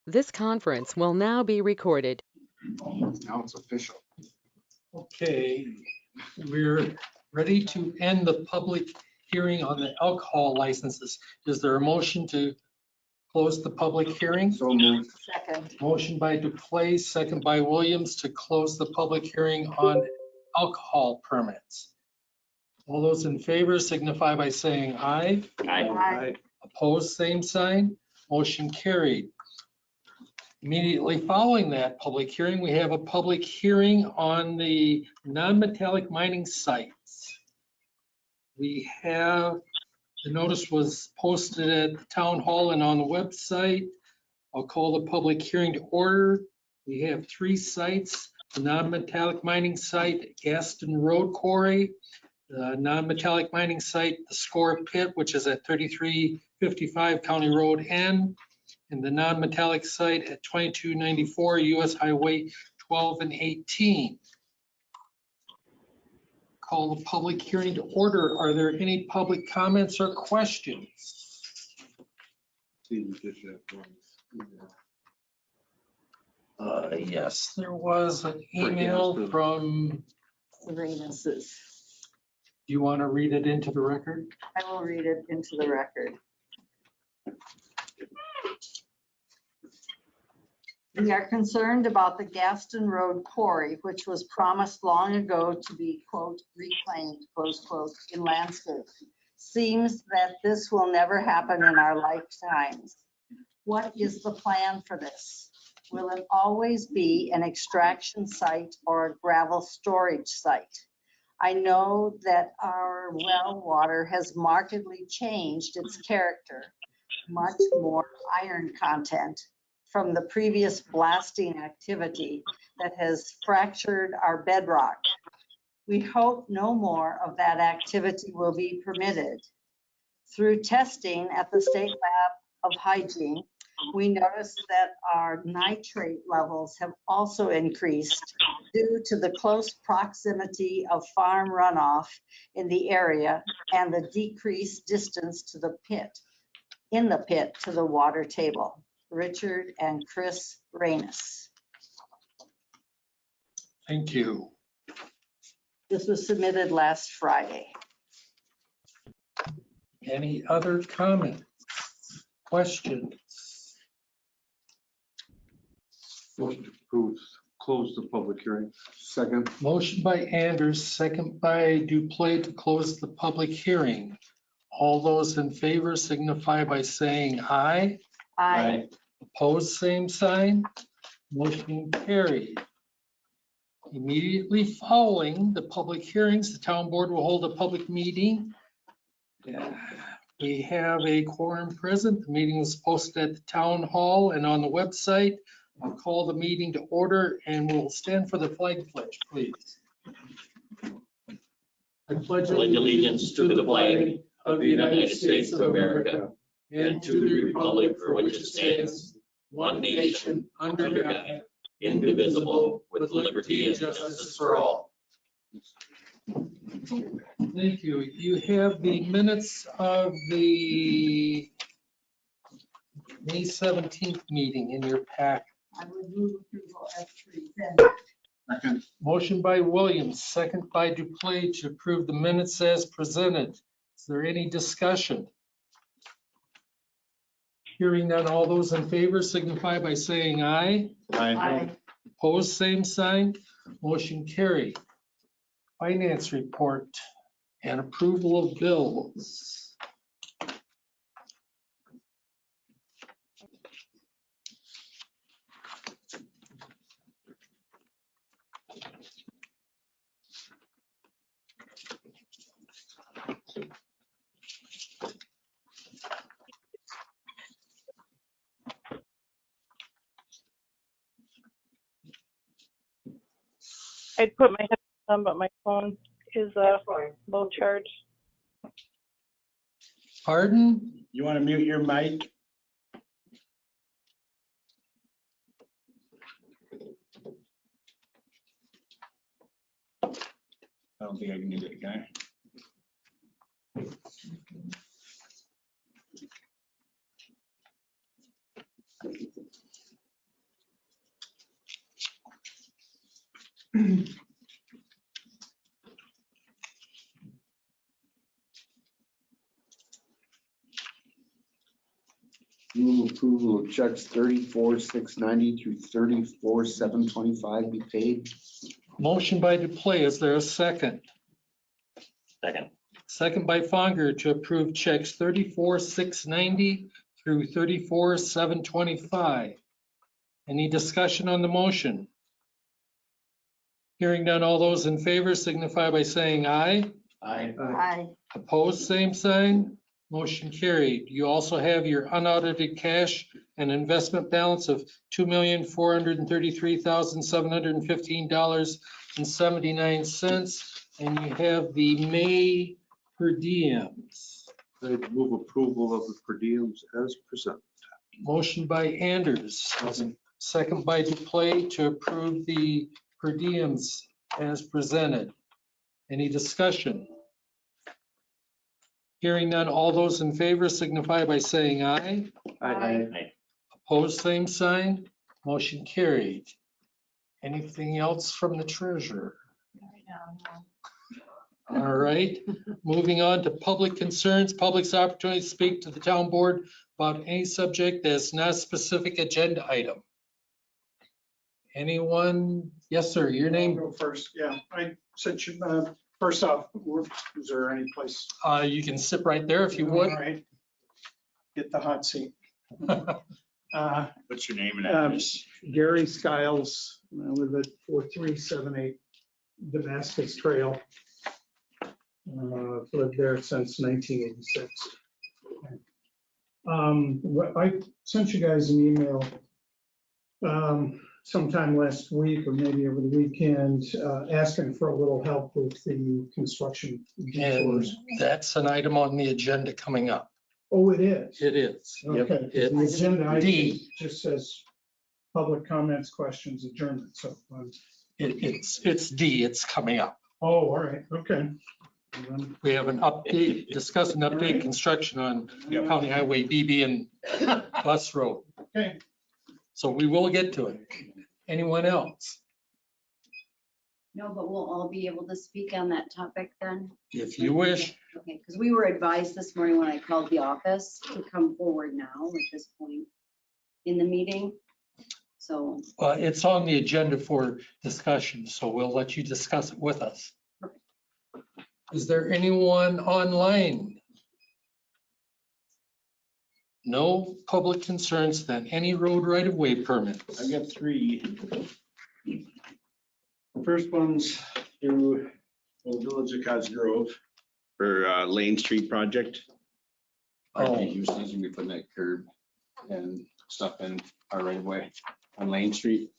This conference will now be recorded. Now it's official. Okay, we're ready to end the public hearing on the alcohol licenses. Is there a motion to close the public hearing? So moved. Second. Motion by Duplace, second by Williams to close the public hearing on alcohol permits. All those in favor signify by saying aye. Aye. Opposed, same sign. Motion carried. Immediately following that public hearing, we have a public hearing on the non-metallic mining sites. We have, the notice was posted at the town hall and on the website. I'll call the public hearing to order. We have 3 sites, the non-metallic mining site, Gaston Road Quarry, the non-metallic mining site, the Score Pit, which is at 3355 County Road N, and the non-metallic site at 2294 US Highway 12 and 18. Call the public hearing to order. Are there any public comments or questions? Yes, there was an email from, Serena's. do you want to read it into the record? I will read it into the record. We are concerned about the Gaston Road quarry, which was promised long ago to be, quote, reclaimed, close quote, in landscape. Seems that this will never happen in our lifetimes. What is the plan for this? Will it always be an extraction site or a gravel storage site? I know that our well water has markedly changed its character, much more iron content from the previous blasting activity that has fractured our bedrock. We hope no more of that activity will be permitted. Through testing at the State Lab of Hygiene, we noticed that our nitrate levels have also increased due to the close proximity of farm runoff in the area and the decreased distance to the pit, in the pit to the water table. Richard and Chris Rainus. Thank you. This was submitted last Friday. Any other comments, questions? Motion to approve, close the public hearing. Second. Motion by Anders, second by Duplace to close the public hearing. All those in favor signify by saying aye. Aye. Opposed, same sign. Motion carried. Immediately following the public hearings, the town board will hold a public meeting. We have a quorum present. The meeting was posted at the town hall and on the website. I'll call the meeting to order and we'll stand for the flag pledge, please. I pledge Allegiance to the flag of the United States of America and to the republic for which it stands, one nation, under God, indivisible, with liberty and justice for all. Thank you. You have the minutes of the May 17th meeting in your pack. I would move approval as presented. Second. Motion by Williams, second by Duplace to approve the minutes as presented. Is there any discussion? Hearing none, all those in favor signify by saying aye. Aye. Opposed, same sign. Motion carried. Finance report and approval of bills. I'd put my headphones on, but my phone is low charge. Pardon? You want to mute your mic? I don't think I can do that, guy. Move approval of checks 34,690 through 34,725 be paid. Motion by Duplay, is there a second? Second. Second by Fonger to approve checks 34,690 through 34,725. Any discussion on the motion? Hearing none, all those in favor signify by saying aye. Aye. Opposed, same sign. Motion carried. You also have your unaudited cash and investment balance of $2,433,715.79. And you have the May per diems. I move approval of the per diems as presented. Motion by Anders, second by Duplay to approve the per diems as presented. Any discussion? Hearing none, all those in favor signify by saying aye. Aye. Opposed, same sign. Motion carried. Anything else from the treasurer? All right, moving on to public concerns, public's opportunity to speak to the town board about any subject that's not a specific agenda item. Anyone? Yes, sir, your I'll name? go first, yeah. I sent you, first off, is there any place? You can sit right there if you All would. right. Get the hot seat. What's your name and address? Gary Skiles, I live at 4378 Damascus Trail. Lived there since 1986. I sent you guys an email sometime last week or maybe over the weekend, asking for a little help with the construction And detours. that's an item on the agenda coming up. Oh, it is? It is. Yep, Okay, the it's agenda item D. just says public comments, questions, adjournment, so. It's D, it's coming up. Oh, all right, okay. We have an update, discuss an update construction on County Highway BB and Bus Road. Okay. So we will get to it. Anyone else? No, but we'll all be able to speak on that topic then? If you wish. Okay, because we were advised this morning when I called the office to come forward now at this point in the meeting. So, It's on the agenda for discussion, so we'll let you discuss it with us. Is there anyone online? No public concerns, then any road right-of-way permits? I've got three. The first one's through the Village of Cosgrove for Lane Street project. Oh. Usually we put that curb and stuff in our right of way on Lane Street.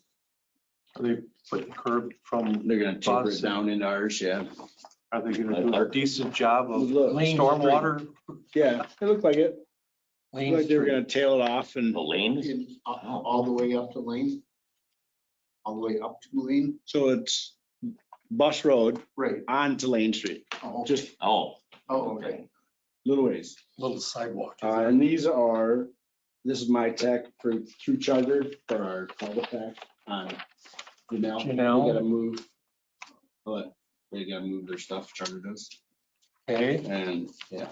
Are they putting curb from, They're gonna taper Bus. it down into ours, yeah. are they gonna do a decent job of Look, Lane stormwater? Yeah, it looked like it. Lane Like they were Street. gonna tail it off and The lane? All the way up to Lane? All the way up to Lane? so it's Bus Road Right. onto Lane Street, Oh, just Oh, oh, okay. little ways. Little sidewalk. And this is my tech through Charter for our cul-de-sac on Janelle. Janelle. We gotta move, but they gotta move their stuff, Charter does. Okay, And yeah,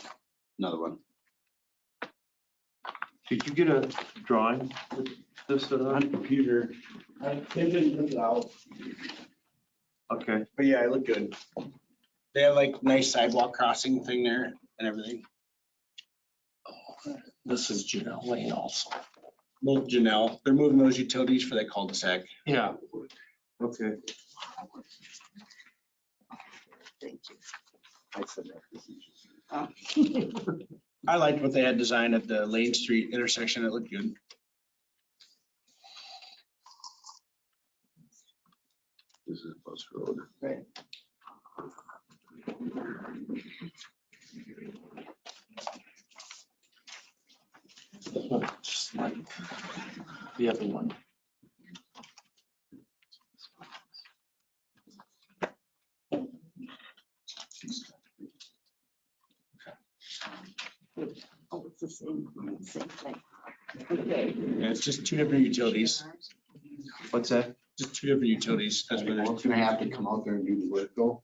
another one. Did you get a drawing with this? On computer. I didn't print it out, Okay, but yeah, it looked good. They have like nice sidewalk crossing thing there and everything. this is Janelle Lane also. Well, Janelle, they're moving those utilities for that cul-de-sac. Yeah, okay. Thank you. I said that. I liked what they had designed at the Lane Street intersection. It looked good. This is Bus Road. Right. just like the other one. Oh, it's the same thing. Okay. Yeah, it's just two different utilities. What's that? Just two different utilities. That's what It's gonna have to come out there and do the work though.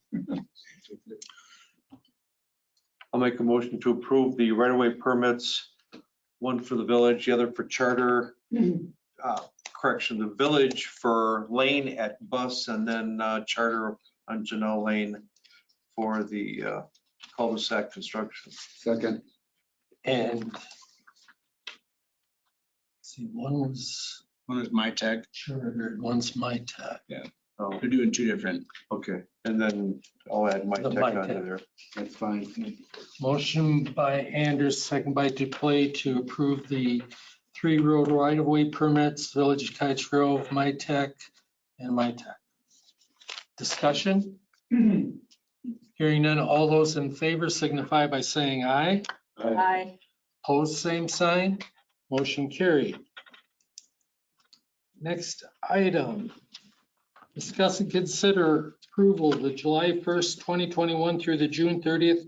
I'll make a motion to approve the right-of-way permits, one for the village, the other for charter. Correction, the village for lane at bus and then charter on Janelle Lane for the cul-de-sac construction. Second. And see, one was One is my tech. chartered, one's my tech. Oh, They're doing two different. okay, and then I'll add my The tech Mitech. onto there. That's fine. Motion by Anders, second by Duplay to approve the 3 road right-of-way permits, Village of Cottage Grove, My Tech, and My Tech. Discussion? Hearing none, all those in favor signify by saying aye. Aye. Opposed, same sign. Motion carried. Next item. Discuss and consider approval of the July 1st, 2021 through the June 30th,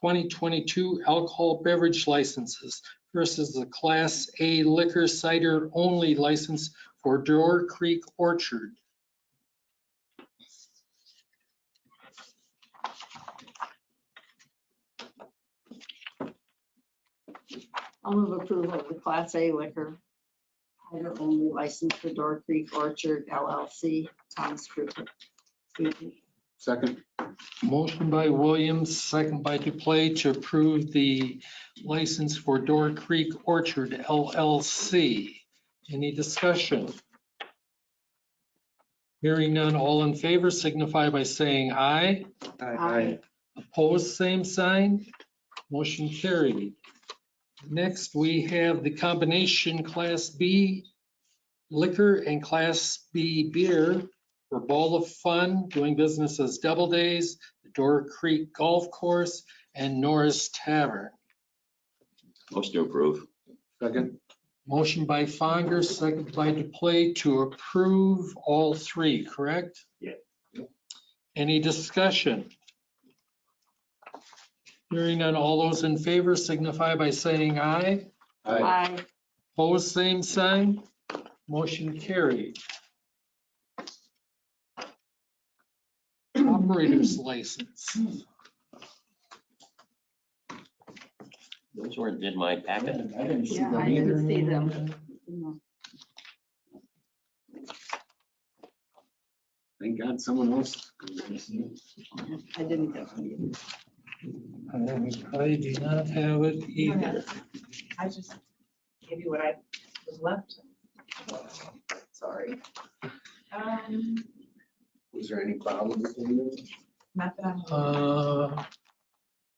2022 alcohol beverage licenses versus the Class A liquor cider only license for Door Creek Orchard. I'll move approval of the Class A liquor cider only license for Door Creek Orchard LLC, Thomas Cricket. Second. Motion by Williams, second by Duplay to approve the license for Door Creek Orchard LLC. Any discussion? Hearing none, all in favor signify by saying aye. Aye. Opposed, same sign. Motion carried. Next, we have the combination Class B liquor and Class B beer for Ball of Fun, doing business as Double Days, the Door Creek Golf Course, and Norris Tavern. Motion to approve. Second. Motion by Fonder, second by Duplay to approve all three, correct? Yeah. Any discussion? Hearing none, all those in favor signify by saying aye. Aye. Opposed, same sign. Motion carried. Operator's license. Those weren't in my packet. I didn't see Yeah, them I either. didn't see them. Thank God someone else. I didn't get them. I do not have it either. I just gave you what I was left. Sorry. Was there any problem with it? Not that I'm.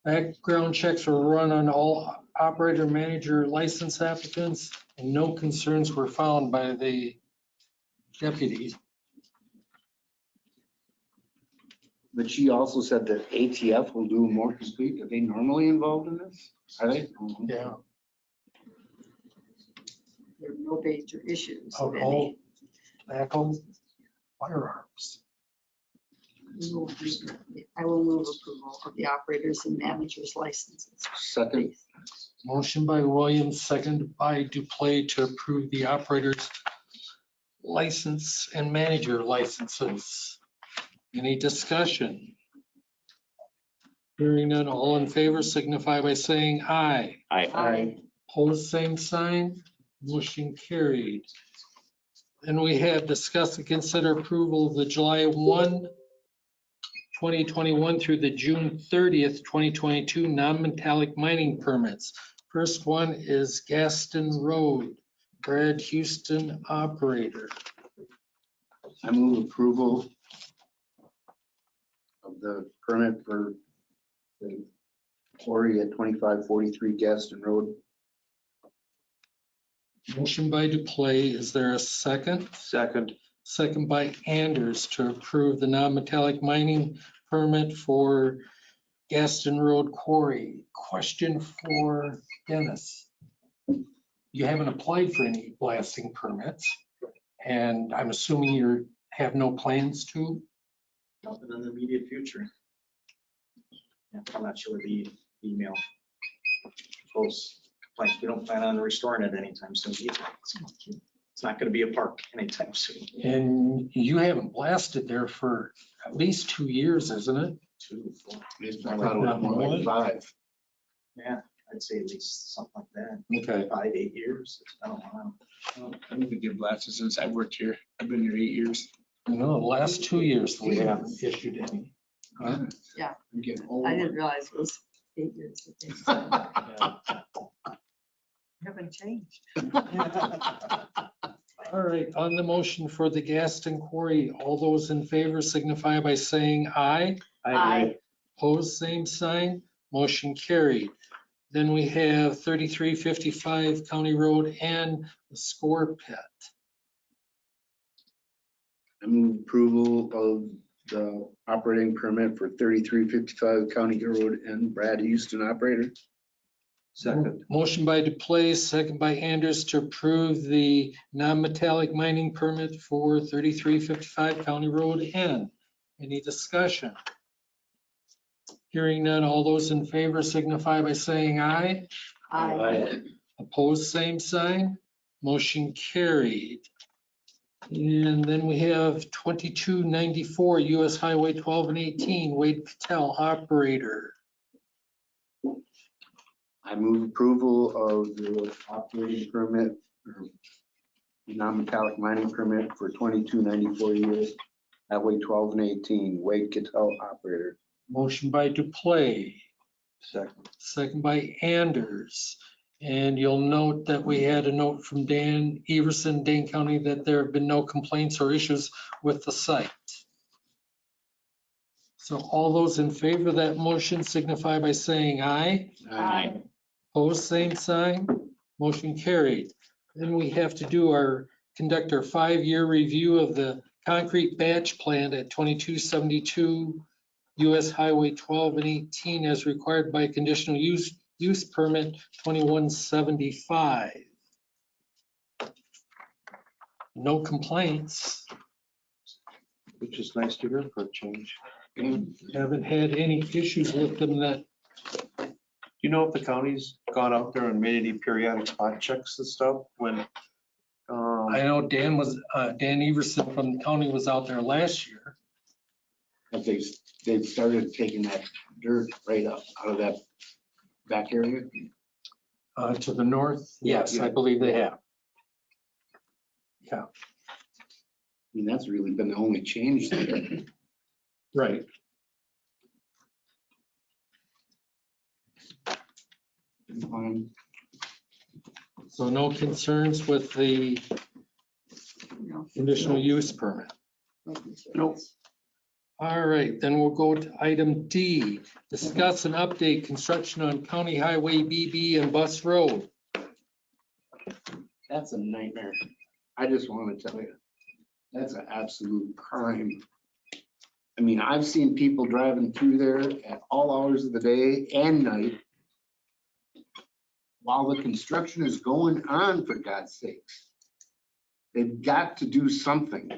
Background checks were run on all operator manager license applicants and no concerns were found by the deputies. But she also said that ATF will do more complete. Are they normally involved in this? Are they? Yeah. There are no major issues. of any. Alcohol, tobacco, firearms. I will move approval of the operators and managers licenses. Second. Motion by Williams, second by Duplay to approve the operators license and manager licenses. Any discussion? Hearing none, all in favor signify by saying aye. Aye. Opposed, same sign. Motion carried. Then we have discuss and consider approval of the July 1, 2021 through the June 30th, 2022 non-metallic mining permits. First one is Gaston Road, Brad Houston, operator. I move approval of the permit for the quarry at 2543 Gaston Road. Motion by Duplay. Is there a second? Second. Second by Anders to approve the non-metallic mining permit for Gaston Road Quarry. Question for Dennis. You haven't applied for any blasting permits, and I'm assuming you have no plans to? Nothing in the immediate future. Yeah, I'm not sure the email goes. We don't plan on restoring it anytime soon either. It's not going to be a park anytime soon. And you haven't blasted there for at least 2 years, isn't it? I thought it was more like 5. Yeah, I'd say at least something like that. Okay. 5-8 years. It's been a while. I need to get blasted since I worked here. I've been here 8 years. No, the last 2 years we haven't issued any. Huh? I'm getting old. I didn't realize it was 8 years. that they said. Haven't changed. All right, on the motion for the Gaston Quarry, all those in favor signify by saying aye. Aye. Opposed, same sign. Motion carried. Then we have 3355 County Road and the Score Pit. I move approval of the operating permit for 3355 County Road and Brad Houston operator. Second. Motion by Duplace, second by Anders to approve the non-metallic mining permit for 3355 County Road N. Any discussion? Hearing none, all those in favor signify by saying aye. Aye. Opposed, same sign. Motion carried. And then we have 2294 US Highway 12 and 18, Wade Patel, operator. I move approval of the operating permit, or non-metallic mining permit for 2294 US Highway 12 and 18, Wade Cattell operator. Motion by Duplace, Second. second by Anders. And you'll note that we had a note from Dan Everson, Dane County, that there have been no complaints or issues with the site. So all those in favor of that motion signify by saying aye. Aye. Opposed, same sign. Motion carried. Then we have to conduct our 5-year review of the concrete batch plant at 2272 US Highway 12 and 18 as required by conditional use permit 2175. No complaints. Which is nice to hear for a change. Haven't had any issues with them that, Do you know if the county's gone out there and made any periodic spot checks and stuff when? I know Dan Everson from the county was out there last year. But they've started taking that dirt right up out of that back area. To the north, yes, I believe they have. Yeah, I mean, that's really been the only change there. right. So no concerns with the conditional use permit. Nope. All right, then we'll go to item D, discuss and update construction on County Highway BB and Bus Road. That's a nightmare. I just want to tell you, that's an absolute crime. I mean, I've seen people driving through there at all hours of the day and night while the construction is going on, for God's sakes. They've got to do something.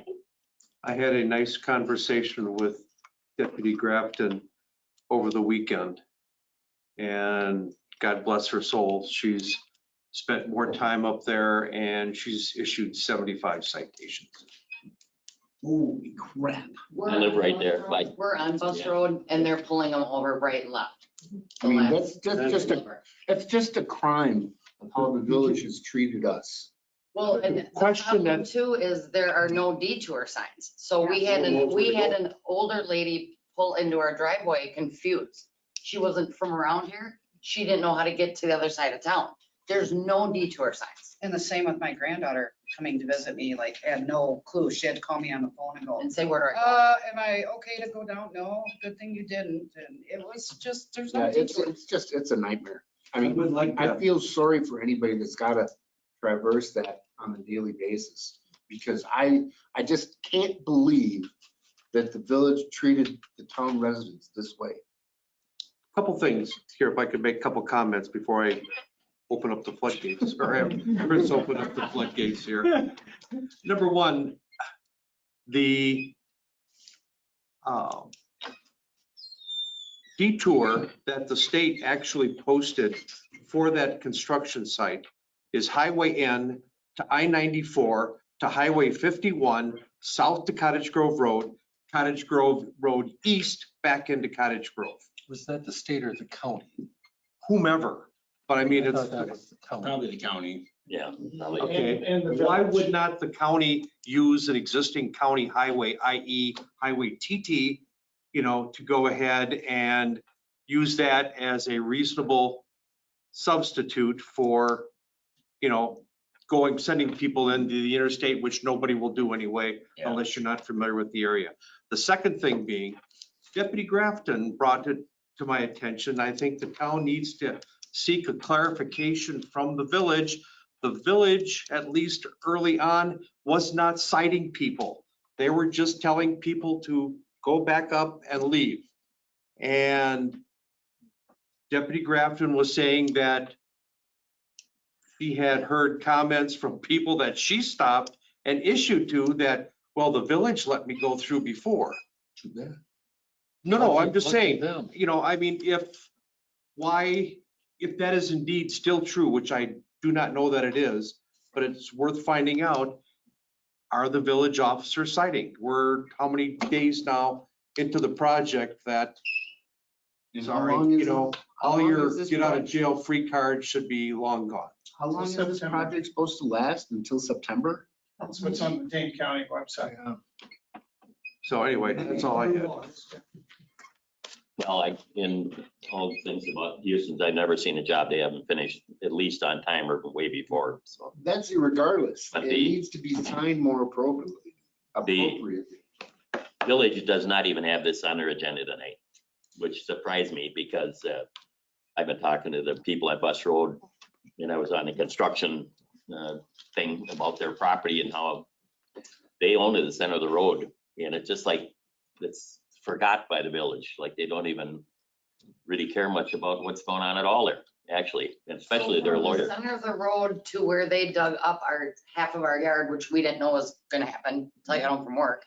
I had a nice conversation with Deputy Grafton over the weekend. And God bless her soul, she's spent more time up there and she's issued 75 citations. Holy crap. We're I live on right Bus there, Road- like- We're on Bus Yeah. Road and they're pulling them over right and left. I mean, that's just a crime of how the village has treated us. Well, and the Question problem that- too is there are no detour signs. So we had an older lady pull into our driveway confused. She wasn't from around here. She didn't know how to get to the other side of town. There's no detour signs. And the same with my granddaughter coming to visit me, like had no clue. She had to call me on the phone and go, And say, where do I go? am I okay to go down? No, good thing you didn't. And it was just, there's Yeah, no detour. it's a nightmare. I I mean, would like I that. feel sorry for anybody that's got to traverse that on a daily basis, because I just can't believe that the village treated the town residents this way. Couple things here, if I could make a couple comments before I open up the floodgates, or have Chris open up the floodgates here. Number one, the detour that the state actually posted for that construction site is Highway N to I-94 to Highway 51, south to Cottage Grove Road east, back into Cottage Grove. Was that the state or the county? Whomever, but I mean, I it's, thought that was the county. Probably the county. Yeah. probably. okay. And the Why village. would not the county use an existing county highway, i.e. Highway TT, to go ahead and use that as a reasonable substitute for, sending people into the interstate, which nobody will do anyway, Yeah. unless you're not familiar with the area. The second thing being, Deputy Grafton brought it to my attention. I think the town needs to seek a clarification from the village. The village, at least early on, was not citing people. They were just telling people to go back up and leave. And Deputy Grafton was saying that she had heard comments from people that she stopped and issued to that, well, the village let me go through before. Too bad. No, I'm just Lucky saying, them. I mean, if that is indeed still true, which I do not know that it is, but it's worth finding out, are the village officers citing? We're how many days now into the project that, And how sorry, long is it? How all long your is this get out of project? jail free cards should be long gone. How long is this project supposed to last? Until September? That's what's on the Dane County website. So anyway, that's all I had. Well, in all the things about Houston's, I've never seen a job they haven't finished at least on time or way before, so. That's irregardless. But It the- needs to be signed more appropriately. Village does not even have this on their agenda tonight, which surprised me because I've been talking to the people at Bus Road and I was on the construction thing about their property and how they own the center of the road. And it's just like, it's forgot by the village. Like they don't even really care much about what's going on at all there, actually, and especially their From the lawyer. Center of the road to where they dug up our half of our yard, which we didn't know was gonna happen until I got home from work.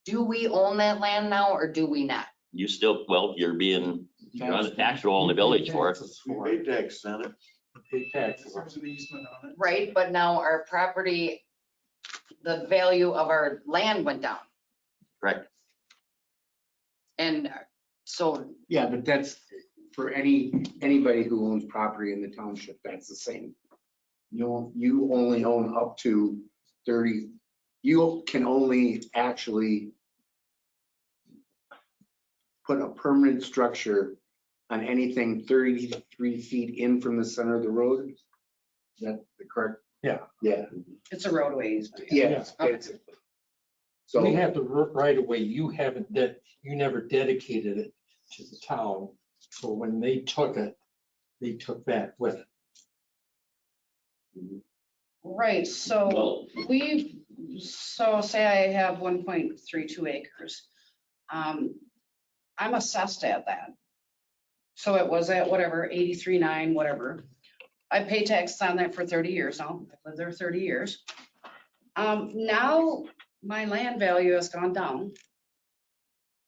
Do we own that land now or do we not? You still, well, you're on the tax roll in the village for it. Pay tax, Senate. Pay taxes. There's an easement on it. Right, but now our property, the value of our land went down. Correct. And so, Yeah, but that's for anybody who owns property in the township, that's the same. You only own up to 30, you can only actually put a permanent structure on anything 33 feet in from the center of the road. Is that the correct? Yeah. Yeah, it's a roadway easement. yeah. it's- So. We have the right of way. You haven't, you never dedicated it to the town. So when they took it, they took that with it. Right, so Well, so say I have 1.32 acres. I'm assessed at that. So it was at whatever, 83.9, whatever. I pay taxes on that for 30 years now. I've lived there 30 years. Now my land value has gone down.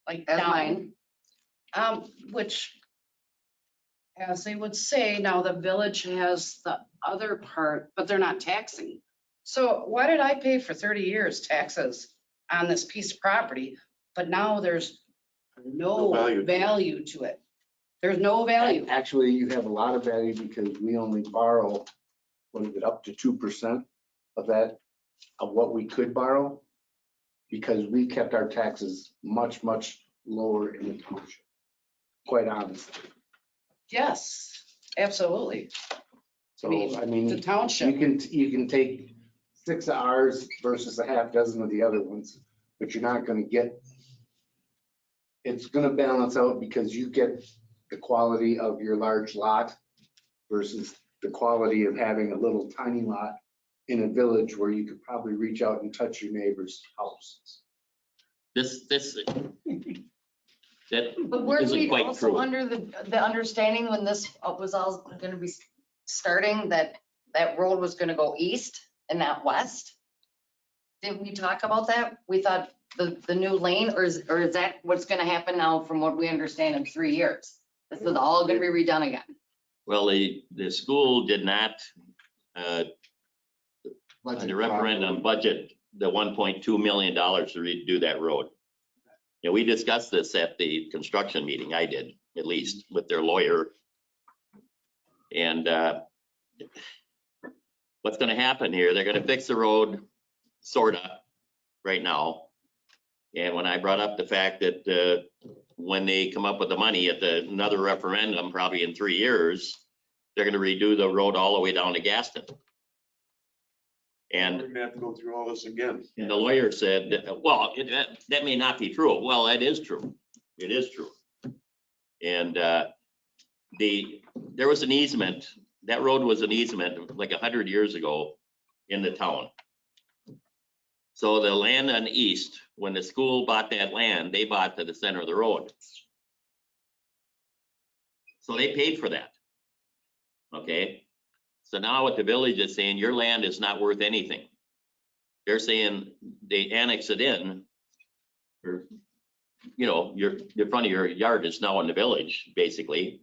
Like As down. mine. Which, as they would say, now the village has the other part, but they're not taxing. So why did I pay for 30 years taxes on this piece of property, but now there's no value to it? There's no value. Actually, you have a lot of value because we only borrow, what is it, up to 2% of that, of what we could borrow? Because we kept our taxes much, much lower in the township, quite honestly. Yes, absolutely. So, I mean, The township. you can take 6 of ours versus a half dozen of the other ones, but you're not gonna get, it's gonna balance out because you get the quality of your large lot versus the quality of having a little tiny lot in a village where you could probably reach out and touch your neighbor's house. that But weren't isn't we quite also true. under the understanding when this was all gonna be starting, that that road was gonna go east and not west? Didn't we talk about that? We thought the new lane, or is that what's gonna happen now from what we understand in 3 years? This is all gonna be redone again. Well, the school did not Budget the referendum budget, the $1.2 million to redo that road. Yeah, we discussed this at the construction meeting. I did, at least, with their lawyer. And what's gonna happen here, they're gonna fix the road, sorta, right now. And when I brought up the fact that when they come up with the money at another referendum, probably in 3 years, they're gonna redo the road all the way down to Gaston. And We're gonna have to go through all this again. the lawyer said, well, that may not be true. Well, that is true. It is true. And there was an easement, that road was an easement like 100 years ago in the town. So the land on the east, when the school bought that land, they bought to the center of the road. So they paid for that. Okay? So now what the village is saying, your land is not worth anything. They're saying they annex it in, or, you know, the front of your yard is now in the village, basically.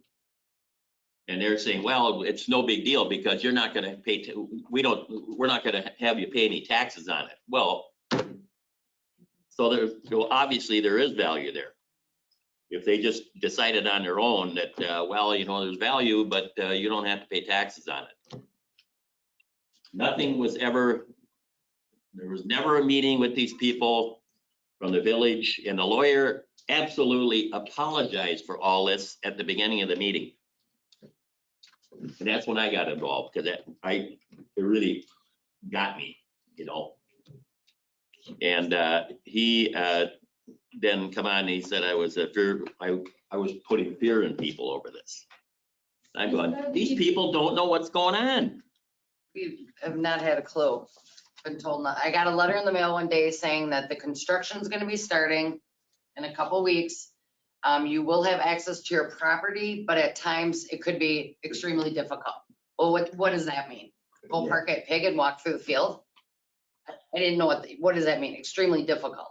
And they're saying, well, it's no big deal because you're not gonna pay, we're not gonna have you pay any taxes on it. Well, so obviously there is value there. If they just decided on their own that, well, you know, there's value, but you don't have to pay taxes on it. Nothing was ever, there was never a meeting with these people from the village, and the lawyer absolutely apologized for all this at the beginning of the meeting. And that's when I got involved, because it really got me, you know. And he then come on and he said I was putting fear in people over this. I'm going, these people don't know what's going on. We have not had a clue. Been told not. I got a letter in the mail one day saying that the construction's gonna be starting in a couple weeks. You will have access to your property, but at times it could be extremely difficult. Well, what does that mean? Go park at Pig and walk through the field? I didn't know what does that mean? Extremely difficult.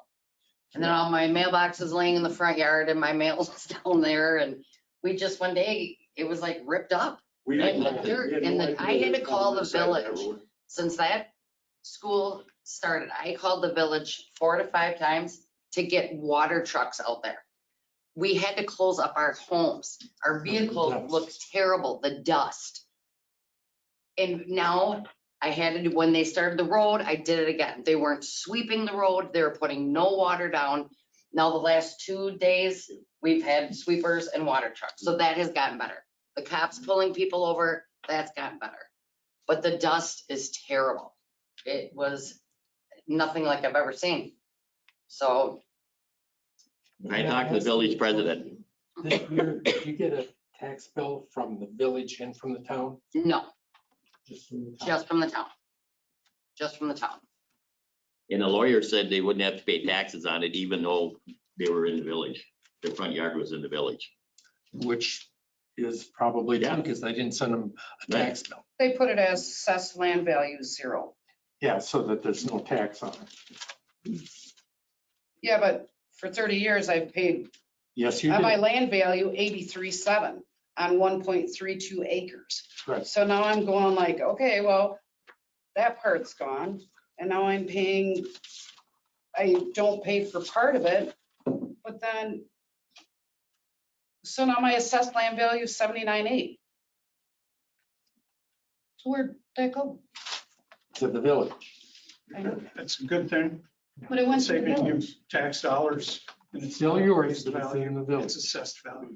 And then all my mailbox is laying in the front yard and my mail's down there, and we just one day, it was like ripped up. We And didn't- the dirt, we had and no then I idea had to it was call on the this side of that village. road. Since that school started, I called the village 4 to 5 times to get water trucks out there. We had to close up our homes. Our vehicles looked terrible, the dust. And now I had to do, when they started the road, I did it again. They weren't sweeping the road. They were putting no water down. Now the last 2 days, we've had sweepers and water trucks. So that has gotten better. The cops pulling people over, that's gotten better. But the dust is terrible. It was nothing like I've ever seen. So I talked to the village president. This year, did you get a tax bill from the village and from the town? no, Just from the town? just from the town. Just from the town. And the lawyer said they wouldn't have to pay taxes on it, even though they were in the village. Their front yard was in the village. Which is probably Yeah. true, because they didn't send them a tax bill. They put it as assessed land value 0. Yeah, so that there's no tax on it. Yeah, but for 30 years, I've paid Yes, you on my did. land value 83.7 on 1.32 acres. Right. So now I'm going like, okay, well, that part's gone. And now I'm paying, I don't pay for part of it, but then, so now my assessed land value is 79.8. So where'd that go? To the village. I know, That's a good thing. but it went to the Saving you village. tax dollars. and It's still yours, It's but it's in the value. village. It's assessed value.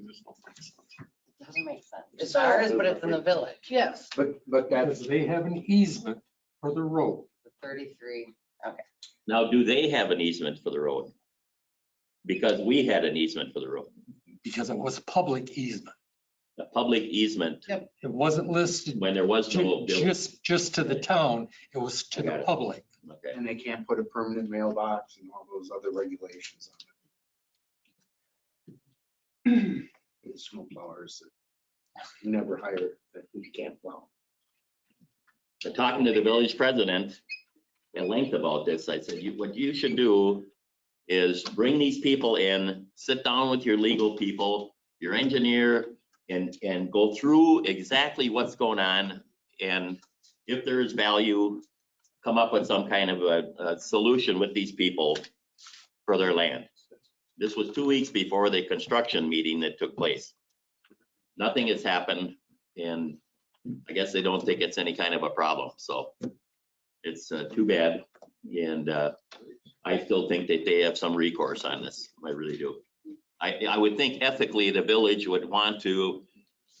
Doesn't make sense. It's ours, but it's in the village. Yes. But that's, Because they have an easement for the road. The 33. Now, do they have an easement for the road? Because we had an easement for the road, Because it was a public easement. a public easement, It wasn't listed when there was no village. just to the town, it was to I got the it. public. Okay. and they can't put a permanent mailbox and all those other regulations on it. The snow plowers that you never hire, that you can't plow. Talking to the village president at length about this, I said, what you should do is bring these people in, sit down with your legal people, your engineer, and go through exactly what's going on. And if there is value, come up with some kind of a solution with these people for their land. This was 2 weeks before the construction meeting that took place. Nothing has happened, and I guess they don't think it's any kind of a problem, so it's too bad. And I still think that they have some recourse on this. I really do. I would think ethically the village would want to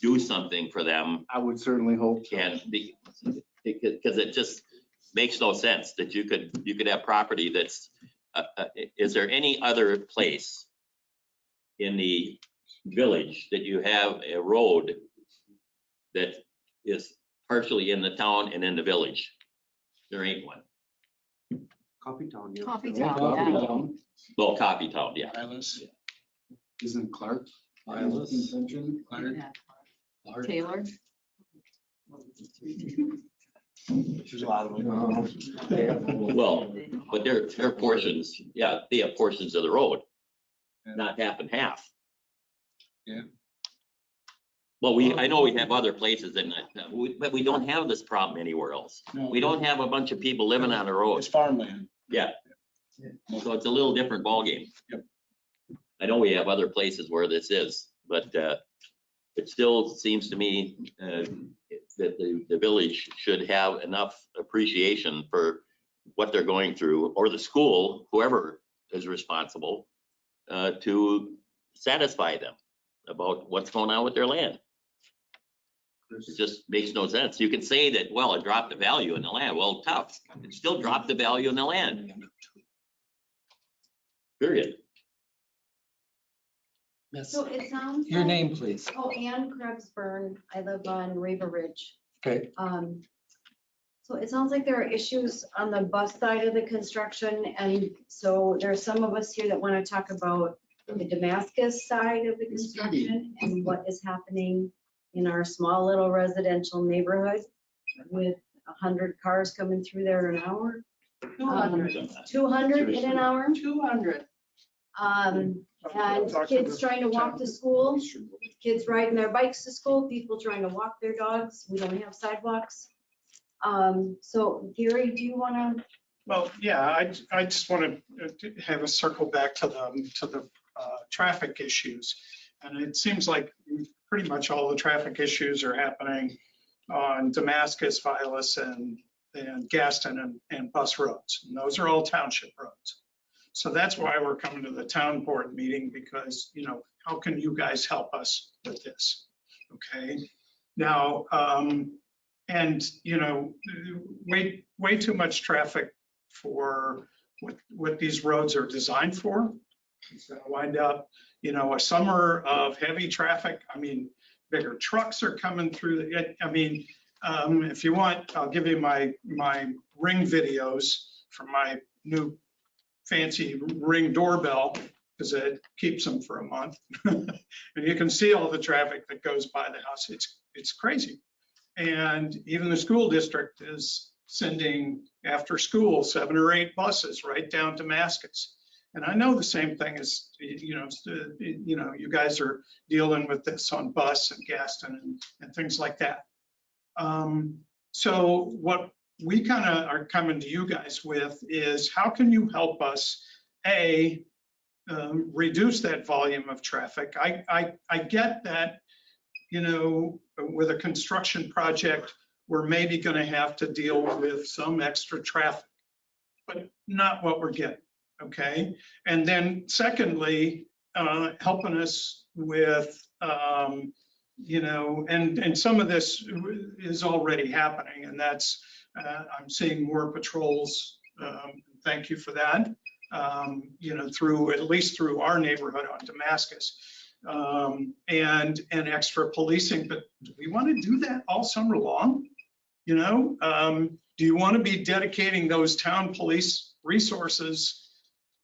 do something for them, I would certainly hope so. and because it just makes no sense that you could have property that's, is there any other place in the village that you have a road that is partially in the town and in the village? There ain't one. Coffee Town, yeah. Coffee Yeah, Town, Coffee yeah. Town. Well, Coffee Town, yeah. Silas, Isn't Clark? Silas, Clark? Clark. Taylor. There's a lot of them. Well, but their portions, yeah, they have portions of the road, not half and half. Yeah. Well, I know we have other places but we don't have this problem anywhere else. We don't have a bunch of people living on the road. It's farmland. Yeah. So it's a little different ballgame. Yep. I know we have other places where this is, but it still seems to me that the village should have enough appreciation for what they're going through, or the school, whoever is responsible, to satisfy them about what's going on with their land. It just makes no sense. You can say that, well, it dropped the value in the land. Well, tough. It still dropped the value in the land. Period. Miss, So it sounds. your like- name, please. Oh, Ann Krebsburn. I live on Raver Ridge. Okay. So it sounds like there are issues on the bus side of the construction. And so there are some of us here that want to talk about the Damascus side of the construction and what is happening in our small little residential neighborhood with 100 cars coming through there an hour. 200 in an hour. 200. And kids trying to walk to school, kids riding their bikes to school, people trying to walk their dogs. We don't have sidewalks. So Gary, do you want to? Well, yeah, I just want to have a circle back to the traffic issues. And it seems like pretty much all the traffic issues are happening on Damascus, Vilas, and Gaston and Bus roads. And those are all township roads. So that's why we're coming to the town board meeting, because, how can you guys help us with this? Okay. Now, and, way too much traffic for what these roads are designed for. It's going to wind up, a summer of heavy traffic. I mean, bigger trucks are coming through. If you want, I'll give you my Ring videos from my new fancy Ring doorbell, because it keeps them for a month. And you can see all the traffic that goes by the house. It's crazy. And even the school district is sending after school 7 or 8 buses right down Damascus. And I know the same thing is, you guys are dealing with this on Bus and Gaston and things like that. So what we kind of are coming to you guys with is, how can you help us, reduce that volume of traffic? I get that, with a construction project, we're maybe going to have to deal with some extra traffic, but not what we're getting. Okay. And then secondly, helping us with, and some of this is already happening, and that's, I'm seeing more patrols. Thank you for that. At least through our neighborhood on Damascus, and extra policing. But do we want to do that all summer long? Do you want to be dedicating those town police resources,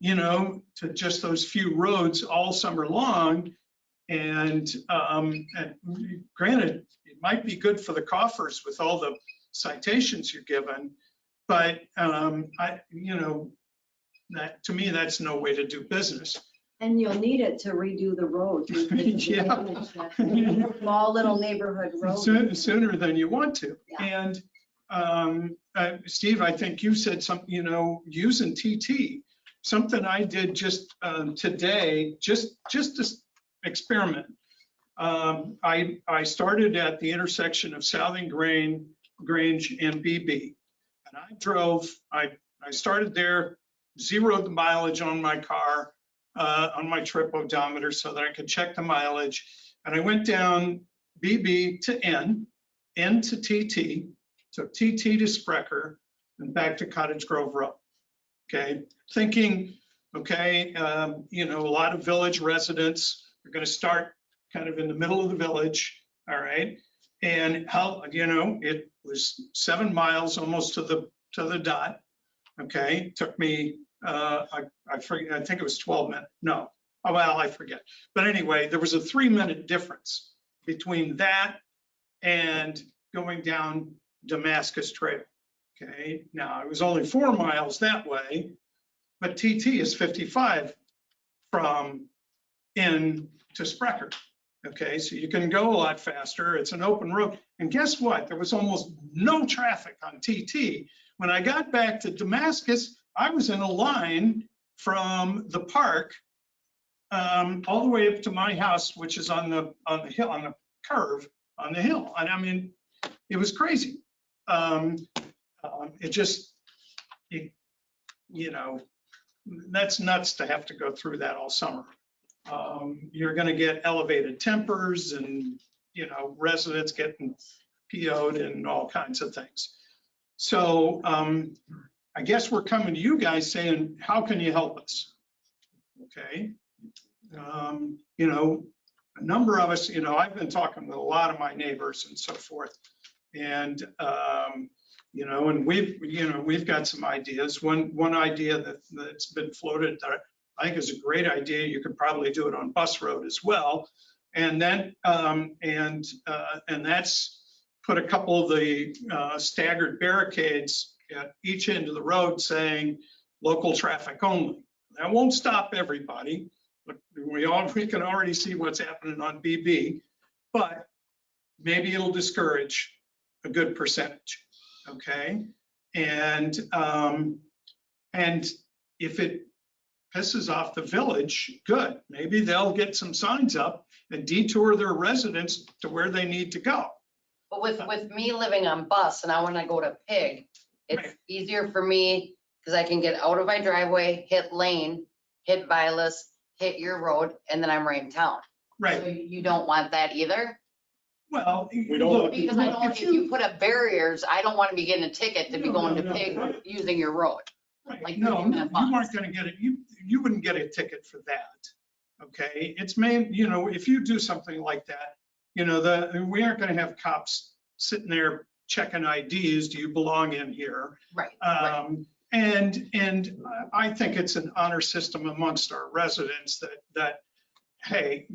to just those few roads all summer long? And granted, it might be good for the coffers with all the citations you're given, but that, to me, that's no way to do business. And you'll need it to redo the road. Yeah. Small little neighborhood road. Sooner than you want to. Yeah. And Steve, I think you said something, using TT, something I did just today, just to experiment. I started at the intersection of Southern Grange and BB. And I started there, zeroed the mileage on my car, on my trip odometer so that I could check the mileage. And I went down BB to N to TT, took TT to Sprecher, and back to Cottage Grove Road. Okay, thinking, okay, a lot of village residents are going to start kind of in the middle of the village, all right? And how, it was 7 miles almost to the dot, okay? Took me, I forget, I think it was 12 minutes. No, oh, well, I forget. But anyway, there was a 3-minute difference between that and going down Damascus Trail, okay? Now, it was only 4 miles that way, but TT is 55 from in to Sprecher. Okay, so you can go a lot faster. It's an open road. And guess what? There was almost no traffic on TT. When I got back to Damascus, I was in a line from the park all the way up to my house, which is on the hill, on the curve on the hill. And I mean, it was crazy. It just, that's nuts to have to go through that all summer. You're going to get elevated tempers and, residents getting PO'd and all kinds of things. So I guess we're coming to you guys saying, how can you help us? Okay. A number of us, I've been talking with a lot of my neighbors and so forth. And, and we've got some ideas. One idea that's been floated that I think is a great idea. You could probably do it on Bus Road as well. And then, and that's put a couple of the staggered barricades at each end of the road saying local traffic only. That won't stop everybody. But we can already see what's happening on BB, but maybe it'll discourage a good percentage. Okay. And if it pisses off the village, good. Maybe they'll get some signs up and detour their residents to where they need to go. But with me living on Bus and I want to go to Pig, it's easier for me because I can get out of my driveway, hit Lane, hit Vilas, hit your road, and then I'm right in town. Right. So you don't want that either? Well, because I don't, if you put up barriers, I don't want to be getting a ticket to be going to Pig using your road. Right. Like No, you aren't going to get it. You wouldn't get a ticket for that. Okay. It's if you do something like that, we aren't going to have cops sitting there checking IDs. Do you belong in here? Right. And I think it's an honor system amongst our residents that hey,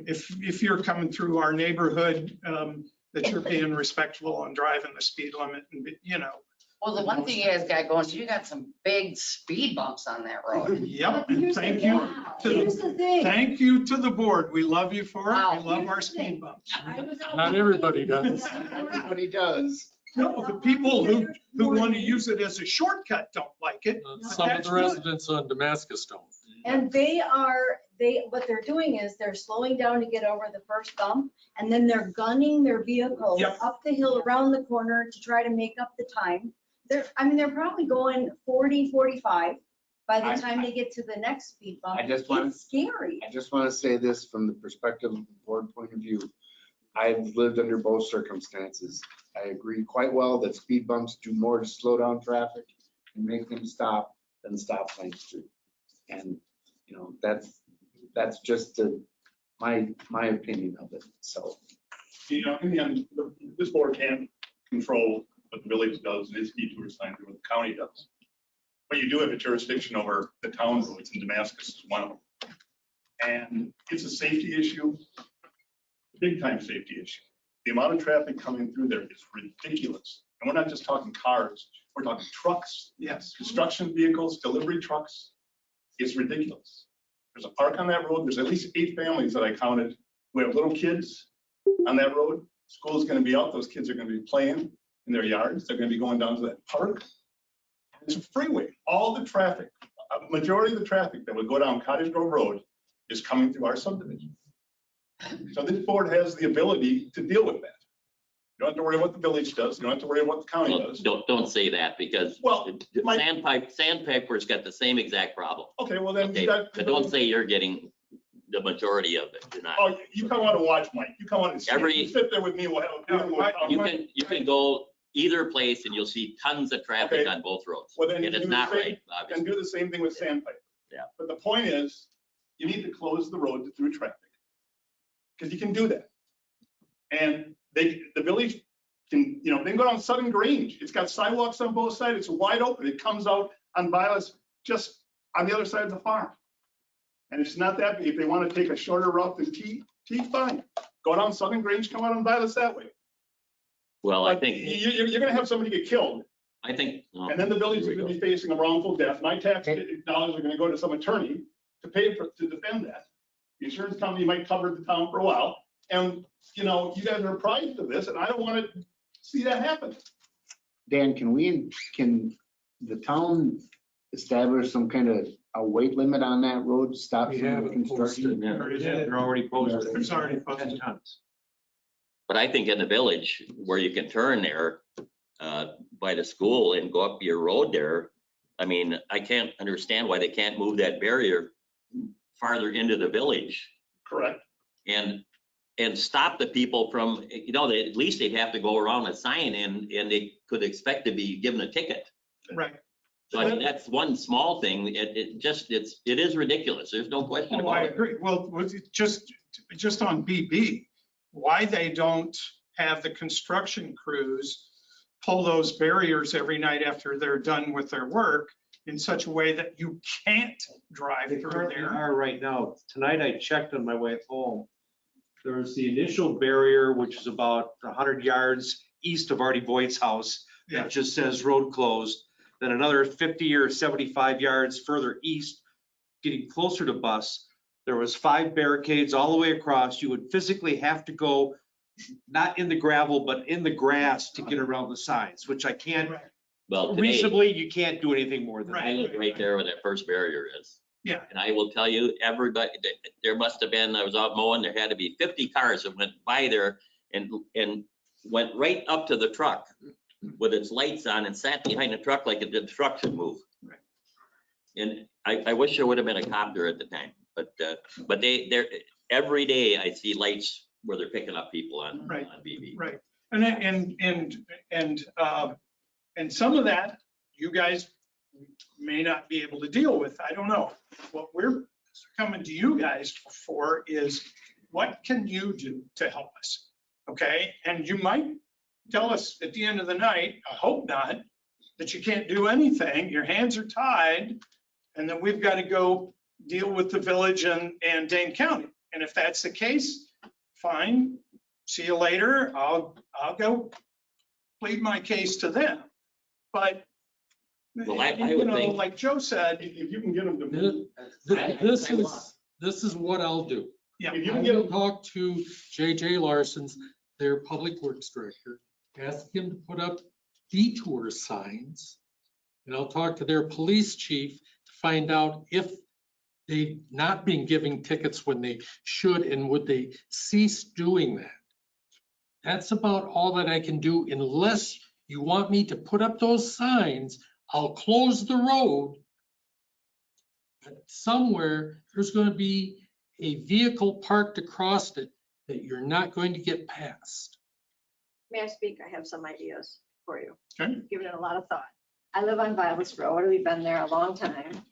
if you're coming through our neighborhood, that you're being respectful and driving the speed limit, and Well, the one thing you guys got going is you got some big speed bumps on that road. Yep, and thank you to the board. We love you for it. We love our speed bumps. Not everybody does. Everybody does. No, the people who want to use it as a shortcut don't like it. Some of the residents on Damascus don't. And what they're doing is they're slowing down to get over the first bump, and then they're gunning their vehicles up the hill around the corner to try to make up the time. They're probably going 40, 45 by the time they get to the next speed bump. It's scary. I just want to say this from the perspective of the board point of view. I've lived under both circumstances. I agree quite well that speed bumps do more to slow down traffic and make them stop than stop Lane Street. And, that's just my opinion of it. So, in the end, this board can't control what the village does and its detour signs or what the county does. But you do have a jurisdiction over the town roads, and Damascus is one of them. And it's a safety issue, big time safety issue. The amount of traffic coming through there is ridiculous. And we're not just talking cars, we're talking trucks. Yes. Construction vehicles, delivery trucks. It's ridiculous. There's a park on that road. There's at least 8 families that I counted who have little kids on that road. School's going to be out. Those kids are going to be playing. And in their yards. They're gonna be going down to that park. It's a freeway. All the traffic, a majority of the traffic that would go down Cottage Grove Road is coming through our subdivision. So this board has the ability to deal with that. You don't have to worry what the village does. You don't have to worry what the county Well, does. don't say that because Well, my- Sandpiper's got the same exact problem. Okay, well then Okay, you got. but don't say you're getting the majority of it. You're not. Oh, you come out and watch, Mike. You come out and see. Every- You sit there with me. We'll have a meeting. We'll- You can go either place and you'll see tons of traffic Okay. on both roads. Well, then And it's do not the same- right, obviously. And do the same thing with Sandpiper. Yeah. But the point is, you need to close the road through traffic. Because you can do that. And the village can, they can go down Southern Grange. It's got sidewalks on both sides. It's wide open. It comes out on Vilas just on the other side of the farm. And it's not that, if they want to take a shorter route than T, fine. Go down Southern Grange, come out on Vilas that way. Well, I But think, you're going to have somebody get killed. oh, And then the village is here we going to go. be facing a wrongful death. My tax dollars are going to go to some attorney to pay to defend that. The insurance company might cover the town for a while. And, you guys are apprised of this, and I don't want to see that happen. Dan, can the town establish some kind of a weight limit on that road, stop some of the construction? They're already posted. It's already 10 posted. tons. But I think in the village where you can turn there by the school and go up your road there, I mean, I can't understand why they can't move that barrier farther into the village Correct. and stop the people from, at least they'd have to go around a sign and they could expect to be given a ticket. Right. So I mean, that's one small thing. It is ridiculous. There's no question Oh, I about it. agree. Well, just on BB, why they don't have the construction crews pull those barriers every night after they're done with their work in such a way that you can't drive They through currently there. are right now. Tonight I checked on my way home. There was the initial barrier, which is about 100 yards east of Artie Voigt's house. Yeah. That just says road closed. Then another 50 or 75 yards further east, getting closer to Bus, there was 5 barricades all the way across. You would physically have to go, not in the gravel, but in the grass to get around the signs, which I can't, Well, today, reasonably, you can't do anything more than I that. live right there where that first barrier is. Yeah. And I will tell you, everybody, there must have been, I was out mowing, there had to be 50 cars that went by there and went right up to the truck with its lights on and sat behind the truck like the truck should move. Right. And I wish there would have been a copter at the time, but they're every day I see lights where they're picking up people on Right. BB. Right. And some of that, you guys may not be able to deal with. I don't know. What we're coming to you guys for is what can you do to help us? Okay? And you might tell us at the end of the night, I hope not, that you can't do anything, your hands are tied, and then we've got to go deal with the village and Dane County. And if that's the case, fine, see you later. I'll go plead my case to them. But, Well, I would think- like Joe said, If you can get them to move. This is what I'll do. yeah, If you I can get will them, talk to JJ Larson's, their public works director, ask him to put up detour signs. And I'll talk to their police chief to find out if they've not been giving tickets when they should, and would they cease doing that? That's about all that I can do unless you want me to put up those signs. I'll close the road. But somewhere, there's going to be a vehicle parked across it that you're not going to get past. May I speak? I have some ideas for you. Okay. Given it a lot of thought. I live on Vilas Road. We've been there a long time.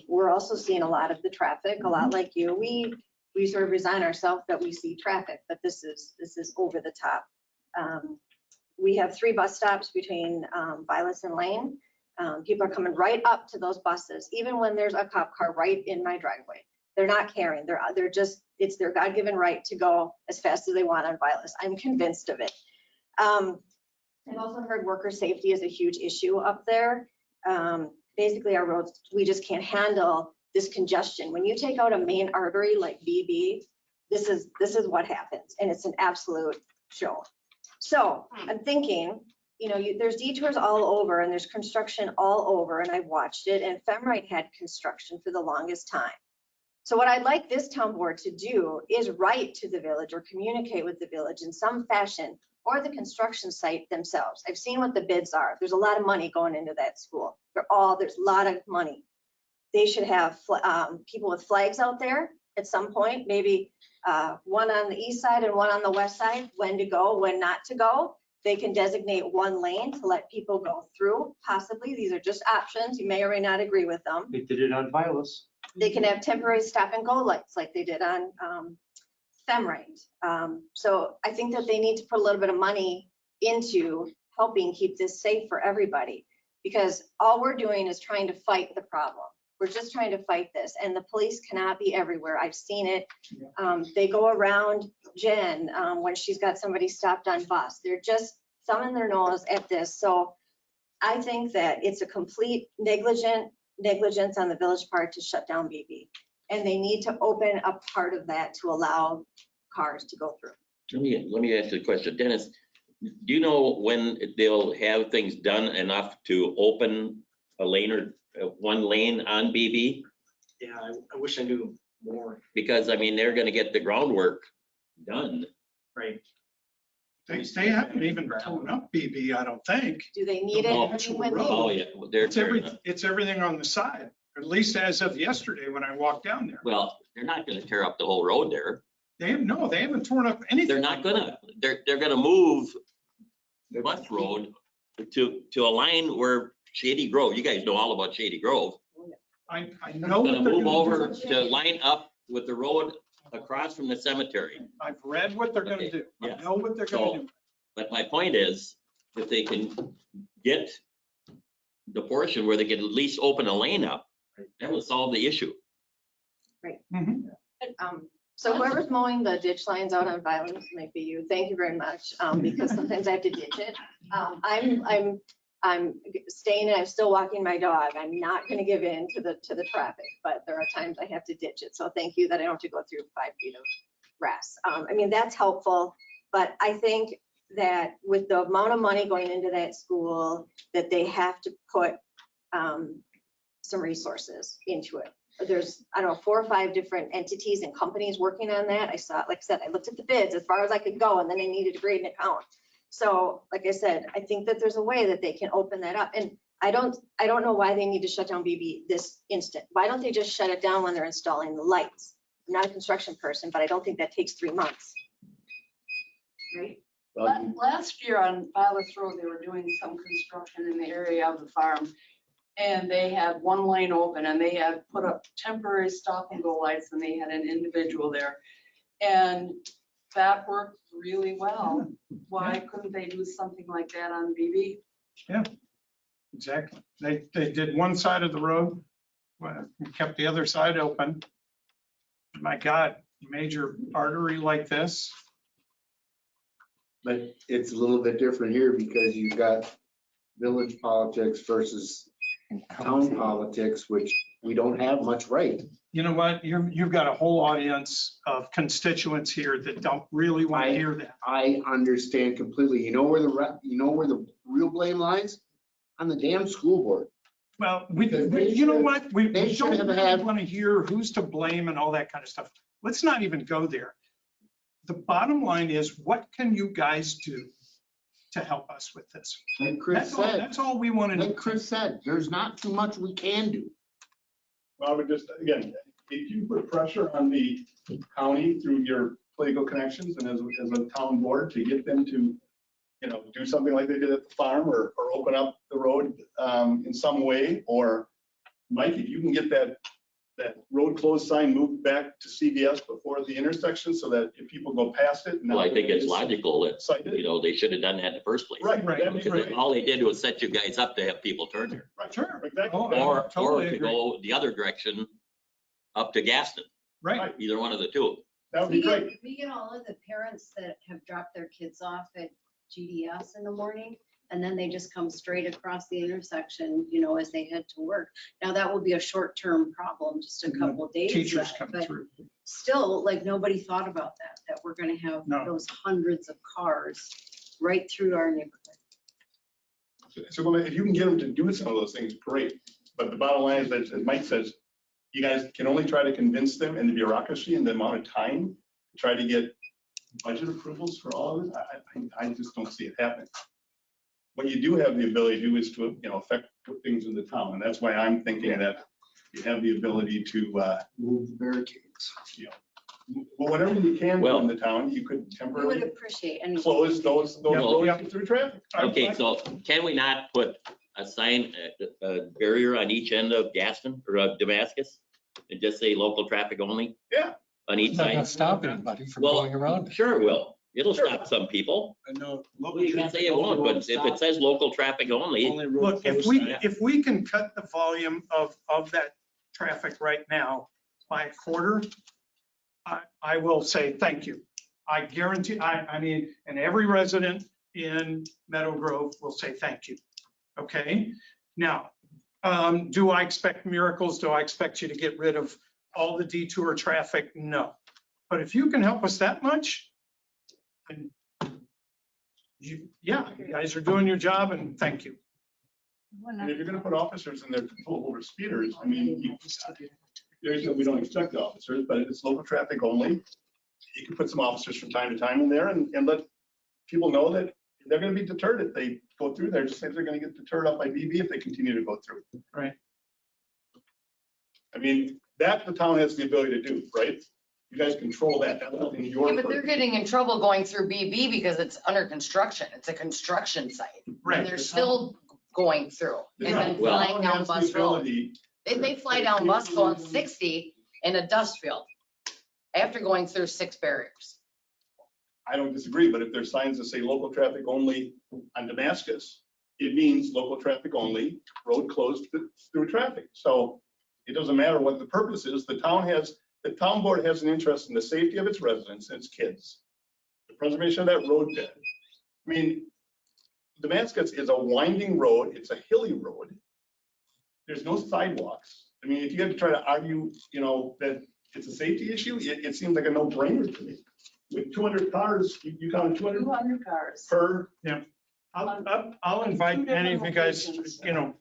We're also seeing a lot of the traffic, a lot like you. We sort of resign ourselves that we see traffic, but this is over the top. We have 3 bus stops between Vilas and Lane. People are coming right up to those buses, even when there's a cop car right in my driveway. They're not caring. They're just, it's their God-given right to go as fast as they want on Vilas. I'm convinced of it. I've also heard worker safety is a huge issue up there. Basically, our roads, we just can't handle this congestion. When you take out a main artery like BB, this is what happens, and it's an absolute show. So I'm thinking you know, there's detours all over and there's construction all over, and I've watched it, and Femrite had construction for the longest time. So what I'd like this town board to do is write to the village or communicate with the village in some fashion, or the construction site themselves. I've seen what the bids are. There's a lot of money going into that school. There's a lot of money. They should have people with flags out there at some point, maybe one on the east side and one on the west side, when to go, when not to go. They can designate one lane to let people go through, possibly. These are just options. You may or may not agree with them. They did it on Vilas. They can have temporary stop and go lights like they did on Femrite. So I think that they need to put a little bit of money into helping keep this safe for everybody, because all we're doing is trying to fight the problem. We're just trying to fight this, and the police cannot be everywhere. I've seen it. They go around Jen when she's got somebody stopped on bus. They're just thumbing their nose at this. So I think that it's a complete negligence on the village part to shut down BB. And they need to open a part of that to allow cars to go through. Let me ask you a question. Dennis, do you know when they'll have things done enough to open a lane or one lane on BB? Yeah, I wish I knew more. Because I mean, they're gonna get the groundwork done. Right. They haven't even torn up BB, I don't think. Do they need it? Oh, I mean, when they- Oh, yeah. It's everything on the side, at least as of yesterday when I walked down there. Well, they're not gonna tear up the whole road there. They haven't torn up anything. They're not gonna. They're gonna move the bus road to align where Shady Grove, you guys know all about Shady Grove. I They're know. gonna what they're move gonna over do. to line up with the road across from the cemetery. I've read what they're gonna do. I Yeah. know what they're gonna do. But my point is, if they can get the portion where they can at least open a lane up, that will solve the issue. Right. Mhm. So whoever's mowing the ditch lines out on Violence, might be you. Thank you very much, because sometimes I have to ditch it. I'm staying and I'm still walking my dog. I'm not gonna give in to the traffic, but there are times I have to ditch it. So thank you that I don't have to go through 5 feet of grass. I mean, that's helpful, but I think that with the amount of money going into that school, that they have to put some resources into it. There's, I don't know, 4 or 5 different entities and companies working on that. I saw, like I said, I looked at the bids as far as I could go, and then I needed to grade an account. So like I said, I think that there's a way that they can open that up. And I don't know why they need to shut down BB this instant. Why don't they just shut it down when they're installing the lights? I'm not a construction person, but I don't think that takes 3 months. Right? Last year on Violet Road, they were doing some construction in the area of the farm. And they had one lane open and they had put up temporary stop and go lights and they had an individual there. And that worked really well. Why couldn't they do something like that on BB? Yeah, exactly. They did one side of the road, kept the other side open. My God, major artery like this. But it's a little bit different here because you've got village politics versus town politics, which we don't have much right. You know what? You've got a whole audience of constituents here that don't really want to hear that. I understand completely. You know where the real blame lies? On the damn school board. Well, you know what? We they should don't have really had- want to hear who's to blame and all that kind of stuff. Let's not even go there. The bottom line is, what can you guys do to help us with this? Like Chris said, That's all we want to do. like Chris said, there's not too much we can do. Well, I would just, again, if you put pressure on the county through your political connections and as a town board to get them to, you know, do something like they did at the farm or open up the road in some way, or Mike, if you can get that road closed sign moved back to CVS before the intersection so that if people go past it. Well, I think it's logical that, you know, they should have done that in the first place. Right, that'd be Because great. all they did was set you guys up to have people turn there. Right, sure, exactly. Or totally to agree. go the other direction up to Gaston, Right. either one of the two. That would be great. We get all of the parents that have dropped their kids off at GDS in the morning, and then they just come straight across the intersection, you know, as they head to work. Now, that will be a short-term problem, just a couple of days. Teachers but- come but through. Still, like, nobody thought about that we're gonna have No. those hundreds of cars right through our neighborhood. So if you can get them to do some of those things, great. But the bottom line is that, as Mike says, you guys can only try to convince them in the bureaucracy and the amount of time to try to get budget approvals for all of this. I just don't see it happening. What you do have the ability to do is to, affect things in the town. And that's why I'm thinking that you have the ability to Move the barricades. Well, whatever you can do in the town, you could We would temporarily appreciate any. close those roads through traffic. Okay, so can we not put a sign, a barrier on each end of Gaston or of Damascus? And just say local traffic only Yeah. on each It's not side? gonna stop anybody from Well, going around. Sure it will. It'll Sure. stop some people. I know. Well, you can say it won't, but if it says local traffic only, Look, if we can cut the volume of that traffic right now by a quarter, I will say thank you. I guarantee, I mean, and every resident in Meadow Grove will say thank you. Okay? Now, do I expect miracles? Do I expect you to get rid of all the detour traffic? No. But if you can help us that much, then you guys are doing your job, and thank you. And if you're gonna put officers in there to pull over speeders, I mean, we don't expect the officers, but it's local traffic only. You can put some officers from time to time in there and let people know that they're gonna be deterred if they go through there, just like they're gonna get deterred up by BB if they continue to go through. Right. I mean, that the town has the ability to do, right? You guys control that. That's nothing your. Yeah, but they're getting in trouble going through BB because it's under construction. It's a construction site. Right. And they're still going through and then Well, flying down has the Bus Road. ability- They fly down Bus going 60 in a dust field after going through 6 barriers. I don't disagree, but if there's signs that say local traffic only on Damascus, it means local traffic only, road closed through traffic. So it doesn't matter what the purpose is. The town board has an interest in the safety of its residents and its kids. The preservation of that road bed. I mean, Damascus is a winding road. It's a hilly road. There's no sidewalks. I mean, if you had to try to argue, that it's a safety issue, it seems like a no-brainer to me. With 200 cars, you count 200 cars. per. Yeah. I'll invite any of you guys,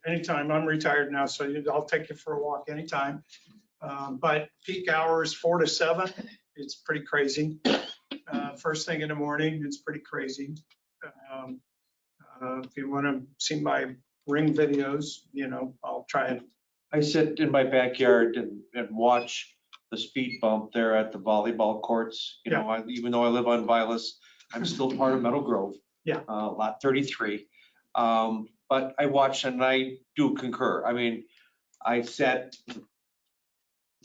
anytime. I'm retired now, so I'll take you for a walk anytime. But peak hours, 4 to 7, it's pretty crazy. First thing in the morning, it's pretty crazy. If you want to see my ring videos, I'll try and. I sit in my backyard and watch the speed bump there at the volleyball courts. Even though I live on Vilas, I'm still part of Meadow Grove. Yeah. Lot 33. But I watch and I do concur. I mean, I sat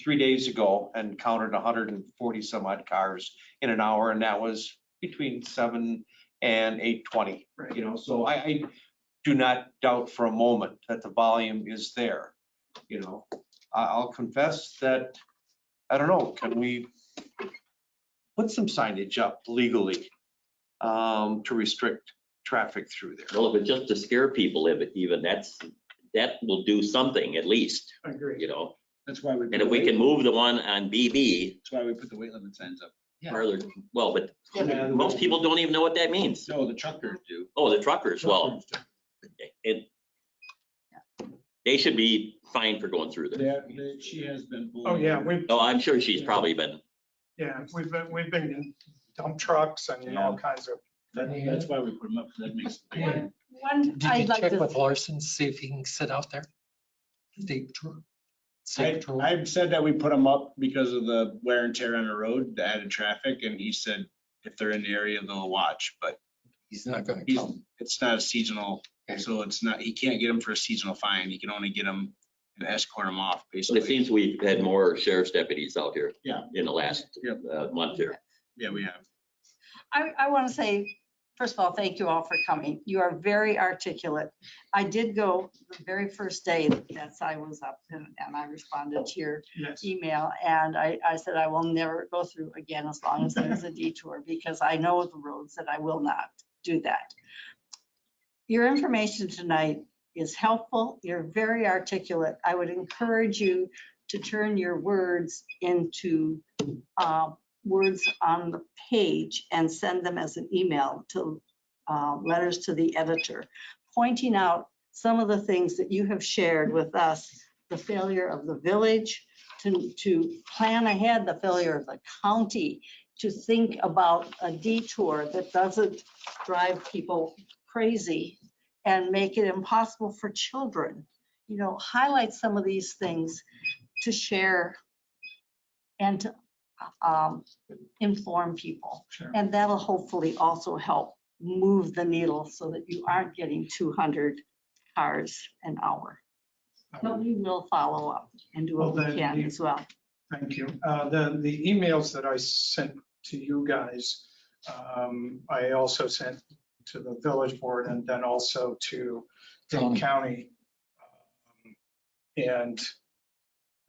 3 days ago and counted 140 some odd cars in an hour, and that was between 7 and 8:20. Right. So I do not doubt for a moment that the volume is there. I'll confess that, I don't know, can we put some signage up legally to restrict traffic through there? well, if it's just to scare people, even that will do something at least, I agree. That's why we. And if we can move the one on BB That's why we put the weight limit signs up. farther, well, but most people don't even know what that means. No, the truckers do. Oh, the truckers, well, they should be fined for going through there. She has been. Oh, yeah, Oh, I'm sure she's probably been. we've been in dump trucks and all kinds of. That's why we put them up, because that makes. One, Did you I'd like check to, with Larson, see if he can sit out there? State patrol. State patrol. I've said that we put them up because of the wear and tear on the road, the added traffic, and he said if they're in the area, they'll watch, but He's not gonna he's, come. it's not a seasonal, so it's not, he can't get them for a seasonal fine. He can only get them and escort them off, But it basically. seems we've had more sheriff's deputies out here. Yeah. In the last month here. Yeah, we have. I want to say, first of all, thank you all for coming. You are very articulate. I did go the very first day that I was up and I responded to your Yes. email. And I said, I will never go through again as long as there's a detour because I know the roads that I will not do that. Your information tonight is helpful. You're very articulate. I would encourage you to turn your words into words on the page and send them as an email to letters to the editor. pointing out some of the things that you have shared with us, the failure of the village to plan ahead, the failure of the county to think about a detour that doesn't drive people crazy and make it impossible for children. You know, highlight some of these things to share and to inform people. And that'll hopefully also help move the needle so that you aren't getting 200 cars an hour. But we will follow up and do what we can as well. Thank you. The emails that I sent to you guys, I also sent to the village board and then also to Dane County. And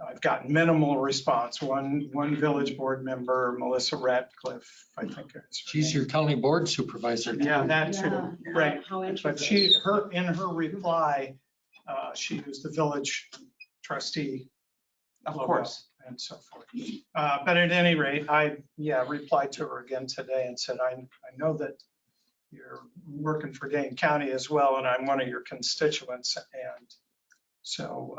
I've gotten minimal response. One village board member, Melissa Ratcliffe, I think. She's your county board supervisor. Yeah, that too, Yeah. right. How But interesting. in her reply, she used the village trustee. Of logo course. And so forth. But at any rate, I replied to her again today and said, I know that you're working for Dane County as well, and I'm one of your constituents. And so,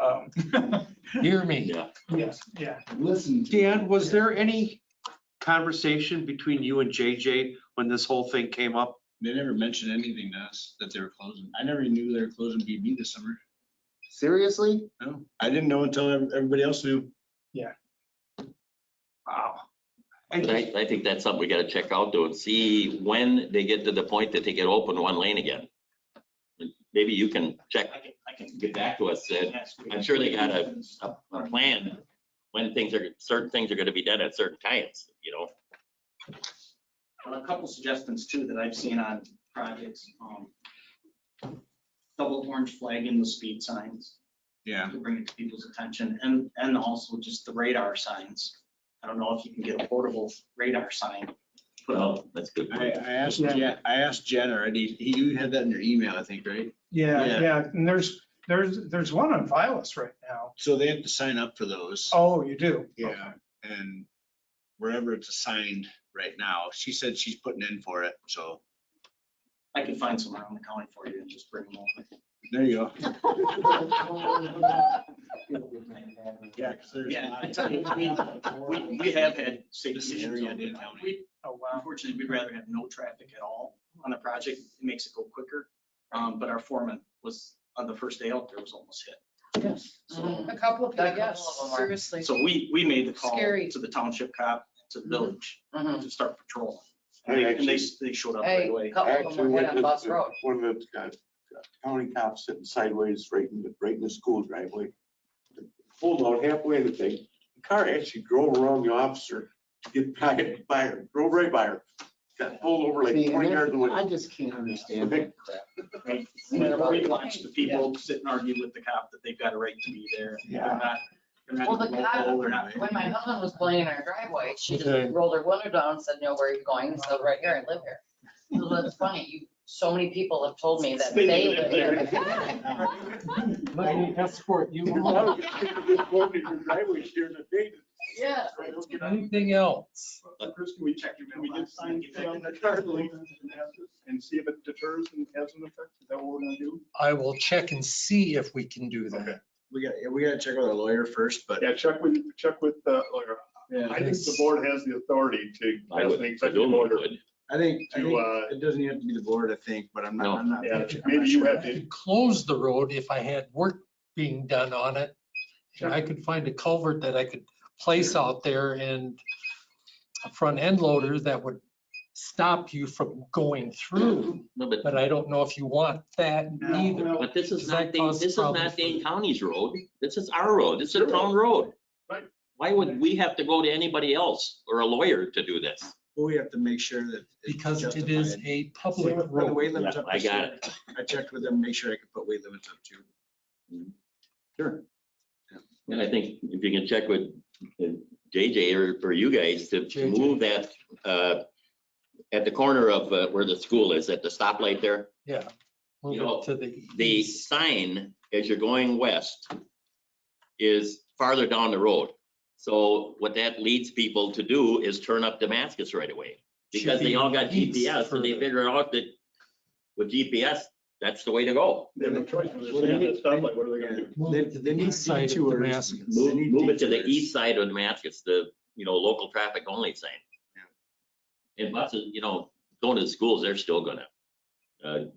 Hear me. yes, yeah. Listen. Dan, was there any conversation between you and JJ when this whole thing came up? They never mentioned anything to us that they were closing. I never knew they were closing BB this summer. Seriously? No, I didn't know until everybody else knew. Yeah. Wow. But I think that's something we gotta check out though and see when they get to the point that they get open one lane again. Maybe you can check, I can get back to us. I'm sure they got a plan when certain things are gonna be done at certain times, you know? Well, a couple suggestions too that I've seen on projects. Double orange flag in the speed signs. Yeah. To bring it to people's attention and also just the radar signs. I don't know if you can get a portable radar sign put up. Well, that's good. I asked Jen already. You had that in your email, I think, right? Yeah. And there's one on Vilas right now. So they have to sign up for those. Oh, you do? Yeah, and wherever it's assigned right now, she said she's putting in for it, so. I can find some around the county for you and just bring them over. There you go. Yeah, 'cause there's we have had safety issues. Oh, wow. Unfortunately, we'd rather have no traffic at all on the project. It makes it go quicker. But our foreman was, on the first day out there, was almost hit. Yes. So- A couple of people, A couple yes, of them were. seriously. So we made the call Scary. to the township cop, to the village, to start patrolling. I And they showed up right Hey, away. a couple of them were hit on Bus Road. One of the county cops sitting sideways right in the school driveway. Pulled out halfway in the thing. The car actually drove around the officer, get by her, drove right by her. Got pulled over like See, 20 and yards away. I just can't understand that crap. Right. We watched the people sit and argue with the cop that they've got a right to be there. They're not Well, the local, they're cop, not- when my husband was playing in our driveway, she Okay. just rolled her window down and said, "No, where are you going?" And said, "Right here, I live here." So that's funny. So many people have told me that they live here. Let me escort you. Yeah. Anything else? Chris, can we check, can we get signs on the car and see if it deters and has an effect? Is that what we're gonna do? I will check and see if we can do that. We gotta check with our lawyer first, but. Yeah, check with the lawyer. Yeah. I think the board has the authority to I pass would an executive order. I think To, it doesn't have to be the board, I think, but I'm not. Yeah, I'm not maybe you sure. have I to, could close the road if I had work being done on it. And I could find a culvert that I could place out there and a front end loader that would stop you from going through. No, but But I don't know if you want that either. But this is Does not that Dane, cause this is problems not for Dane you? County's road. This is our road. This is a Your town road. Right. Why would we have to go to anybody else or a lawyer to do this? We have to make sure that. it's Because it is justified. a public Same with the road. weight limits Yeah, up I this got year. I checked with them, make sure I could put weight limits up too. Sure. And I think if you can check with JJ or you guys to JJ. move that at the corner of where the school is, at the stoplight there, Yeah. Move You know, it to the the east. sign as you're going west is farther down the road. So what that leads people to do is turn up Damascus right away. Because Should they be all got east GPS and they further. figure out that with GPS, that's the way to go. They have no choice. When they're saying this stuff, like, what are they gonna do? They need Side of detours. Damascus. They need Move it to the detours. east side of Damascus, the, local traffic only sign. And buses, going to the schools, they're still gonna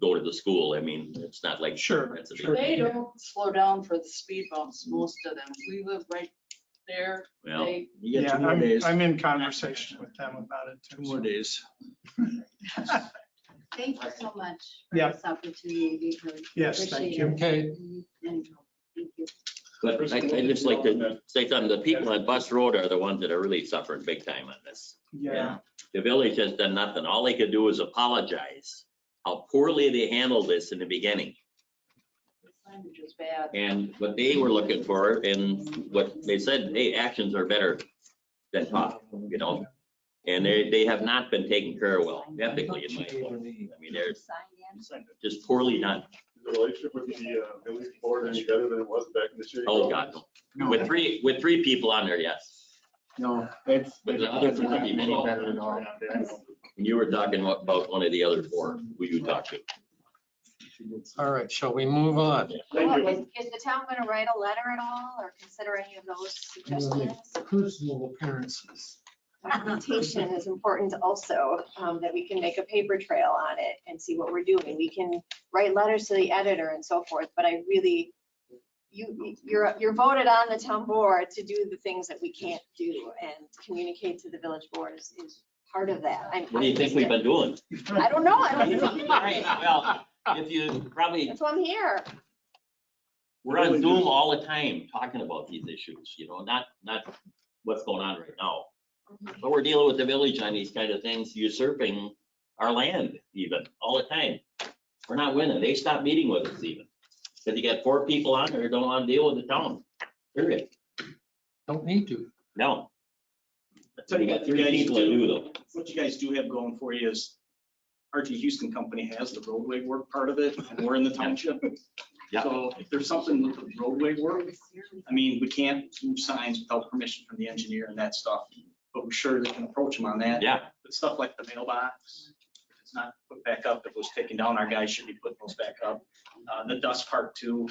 go to the school. I mean, it's not like. Sure, that's a big sure. They deal. don't slow down for the speed bumps, most of them. We live right there. Well, They, You get Yeah, 2 more days. I'm in conversation with them about it 2 too. more days. Thank you so much Yeah. for this opportunity to be heard. Yes, thank Appreciate you. it. Okay, Thank you. But I just like to say something, the people on Bus Road are the ones that are really suffering big time on this. Yeah, The village has done nothing. All they could do is apologize how poorly they handled this in the beginning. the signage is bad. And what they were looking for and what they said, hey, actions are better than talk, And they have not been taken care of well, ethically in my opinion. I mean, they're just poorly done. The relationship with the village board any better than it was back in the city? Oh, God, no. With three people on there, yes. No, it's But the other four not people, any no. better at all. And you were talking about one of the other four who you talked to. all right, shall we move on? Thank you. Is the town gonna write a letter at all or consider any of those suggestions? Personal appearances. Documentation is important also, that we can make a paper trail on it and see what we're doing. We can write letters to the editor and so forth, but I really, you're voted on the town board to do the things that we can't do, and communicate to the village board is part of that. What do you think we've been doing? I don't know. I don't Right, know. well, if you probably, That's why I'm here. we're on Zoom all the time talking about these issues, not what's going on right now. But we're dealing with the village on these kind of things, usurping our land even, all the time. We're not winning. They stopped meeting with us even. Because you got 4 people on there who don't want to deal with the town. Period. Don't need to. No. Tell you You what got you 3 guys people that do, do though. what you guys do have going for you is RT Houston Company has the roadway work part of it, and we're in the township. Yeah. So if there's something with the roadway work, I mean, we can't move signs without permission from the engineer and that stuff. But we're sure they can approach them on that. Yeah. But stuff like the mailbox, if it's not put back up, if it was taken down, our guys should be putting those back up. The dust part too,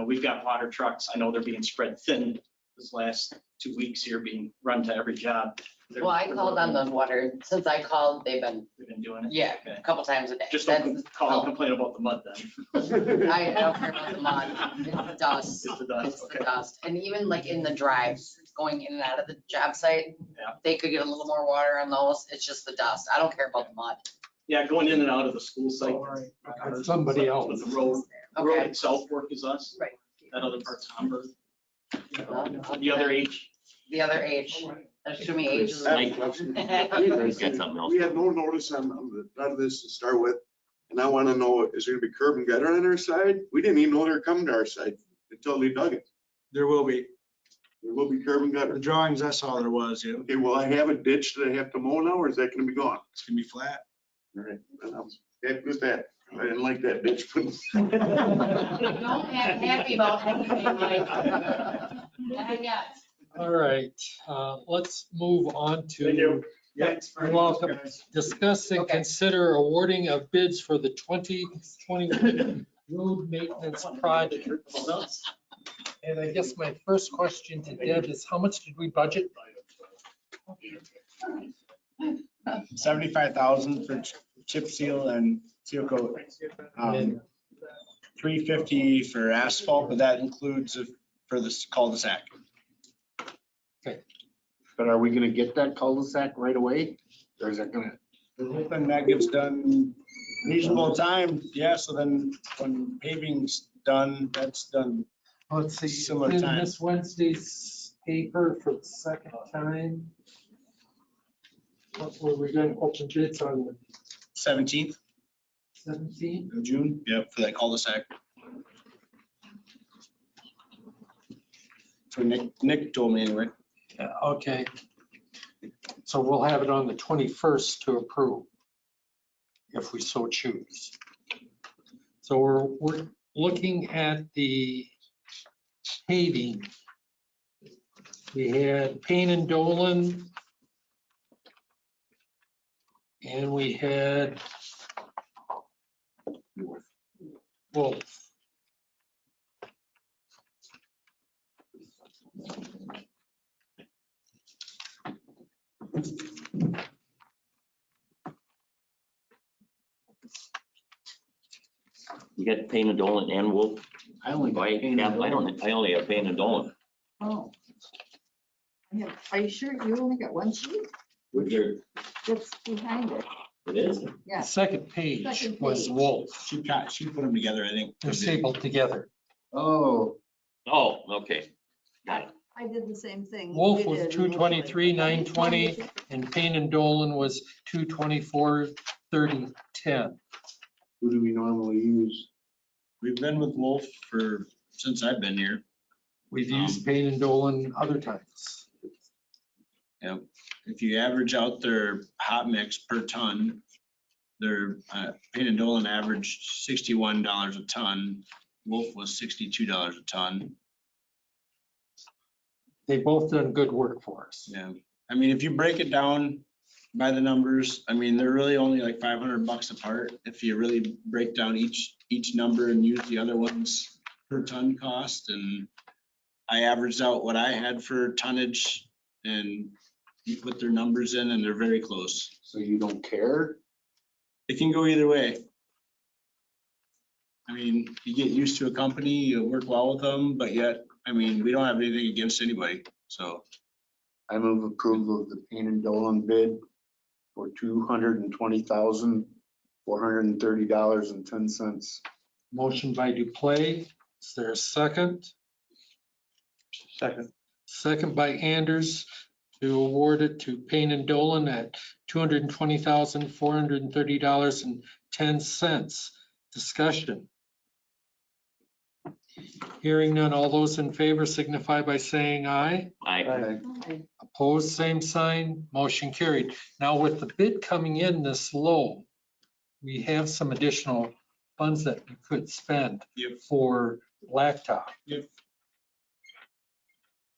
we've got water trucks. I know they're being spread thin this last 2 weeks here, being run to every job. Well, I called on the water. Since I called, they've been, doing it. yeah, Okay. a couple times a day. Just That's- don't call and complain about the mud then. I don't care about the mud. It's the dust. It's the dust, It's the okay. dust. And even like in the drives, going in and out of the job site, Yeah. they could get a little more water on those. It's just the dust. I don't care about the mud. Yeah, going in and out of the school site. Somebody else. But the road Okay. itself work is us. Right. That other part's Humber. The other H. The other H. There's too many H's. I have a question. He's got something else. We had no notice on none of this to start with. And I want to know, is there gonna be curb and gutter on our side? We didn't even know they were coming to our side until they dug it. There will be. There will be curb and The gutter. drawings, that's all there was. Yeah. Okay, will I have a ditch that I have to mow now, or is that gonna be gone? It's gonna be flat. All right, then I'm happy with that. I didn't like that ditch. Don't act happy about anything like. Not yet. All right, let's move on Thank to, you. you're welcome. Discuss and consider awarding of bids for the 2021 road maintenance project. And I guess my first question to Deb is, how much did we budget? 75,000 for chip seal and seal coat. 350 for asphalt, but that includes for this cul-de-sac. But are we gonna get that cul-de-sac right away? Or is that gonna? Hoping that gets done reasonable time. Yeah, so then when paving's done, that's done. Let's see, Similar in time. this Wednesday's paper for the second time. What were we going to open bids on the 17th 17th? of June. Yep, for that cul-de-sac. For Nick told me anyway. Yeah, okay. So we'll have it on the 21st to approve, if we so choose. So we're looking at the paving. We had Payne and Dolan. And we had Wolf. You got Payne and Dolan and Wolf? I only got I Payne and I only have Payne and Dolan. Oh. Yeah, are you sure you only got one sheet? Which are, That's behind it. it is? Yeah. Second page Second was page. Wolf. She put them together, I think. They're stapled together. Oh, Oh, okay. Got it. I did the same thing. Wolf you was did 223, initially. 920, and Payne and Dolan was 224, 30, 10. who do we normally use? We've been with Wolf since I've been here. We've used Payne and Dolan other times. Yep. If you average out their hot mix per ton, their Payne and Dolan averaged $61 a ton. Wolf was $62 a ton. They both done good work for us. Yeah. I mean, if you break it down by the numbers, I mean, they're really only like $500 apart. If you really break down each number and use the other ones per ton cost, and I averaged out what I had for tonnage, and you put their numbers in and they're very close. So you don't care? It can go either way. I mean, you get used to a company, you work well with them, but yet, I mean, we don't have anything against anybody, so. I move approval of the Payne and Dolan bid for $220,430.10. Motion by Duplay. Is there a second? Second. Second by Anders to award it to Payne and Dolan at $220,430.10. Discussion. Hearing none, all those in favor signify by saying aye. Aye. Opposed, same sign, motion carried. Now with the bid coming in this low, we have some additional funds that you could spend for blacktop. Yep.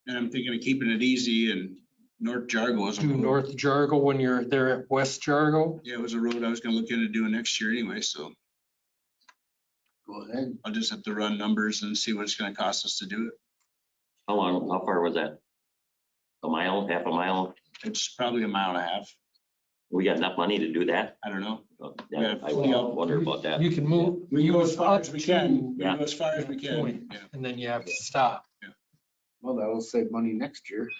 And I'm thinking of keeping it easy, and North Jargo is. To North Jargo when you're there at West Jargo. Yeah, it was a road I was gonna look into doing next year anyway, so Go ahead. I'll just have to run numbers and see what it's gonna cost us to do it. How far was that? A mile, half a mile? It's probably a mile and a half. We got enough money to do that? I don't know. Yeah, I wonder about that. You can move. We go as use far up as we can. We Yeah. go as far as we to can. point, Yeah. And then you have to stop. Well, that'll save money next year.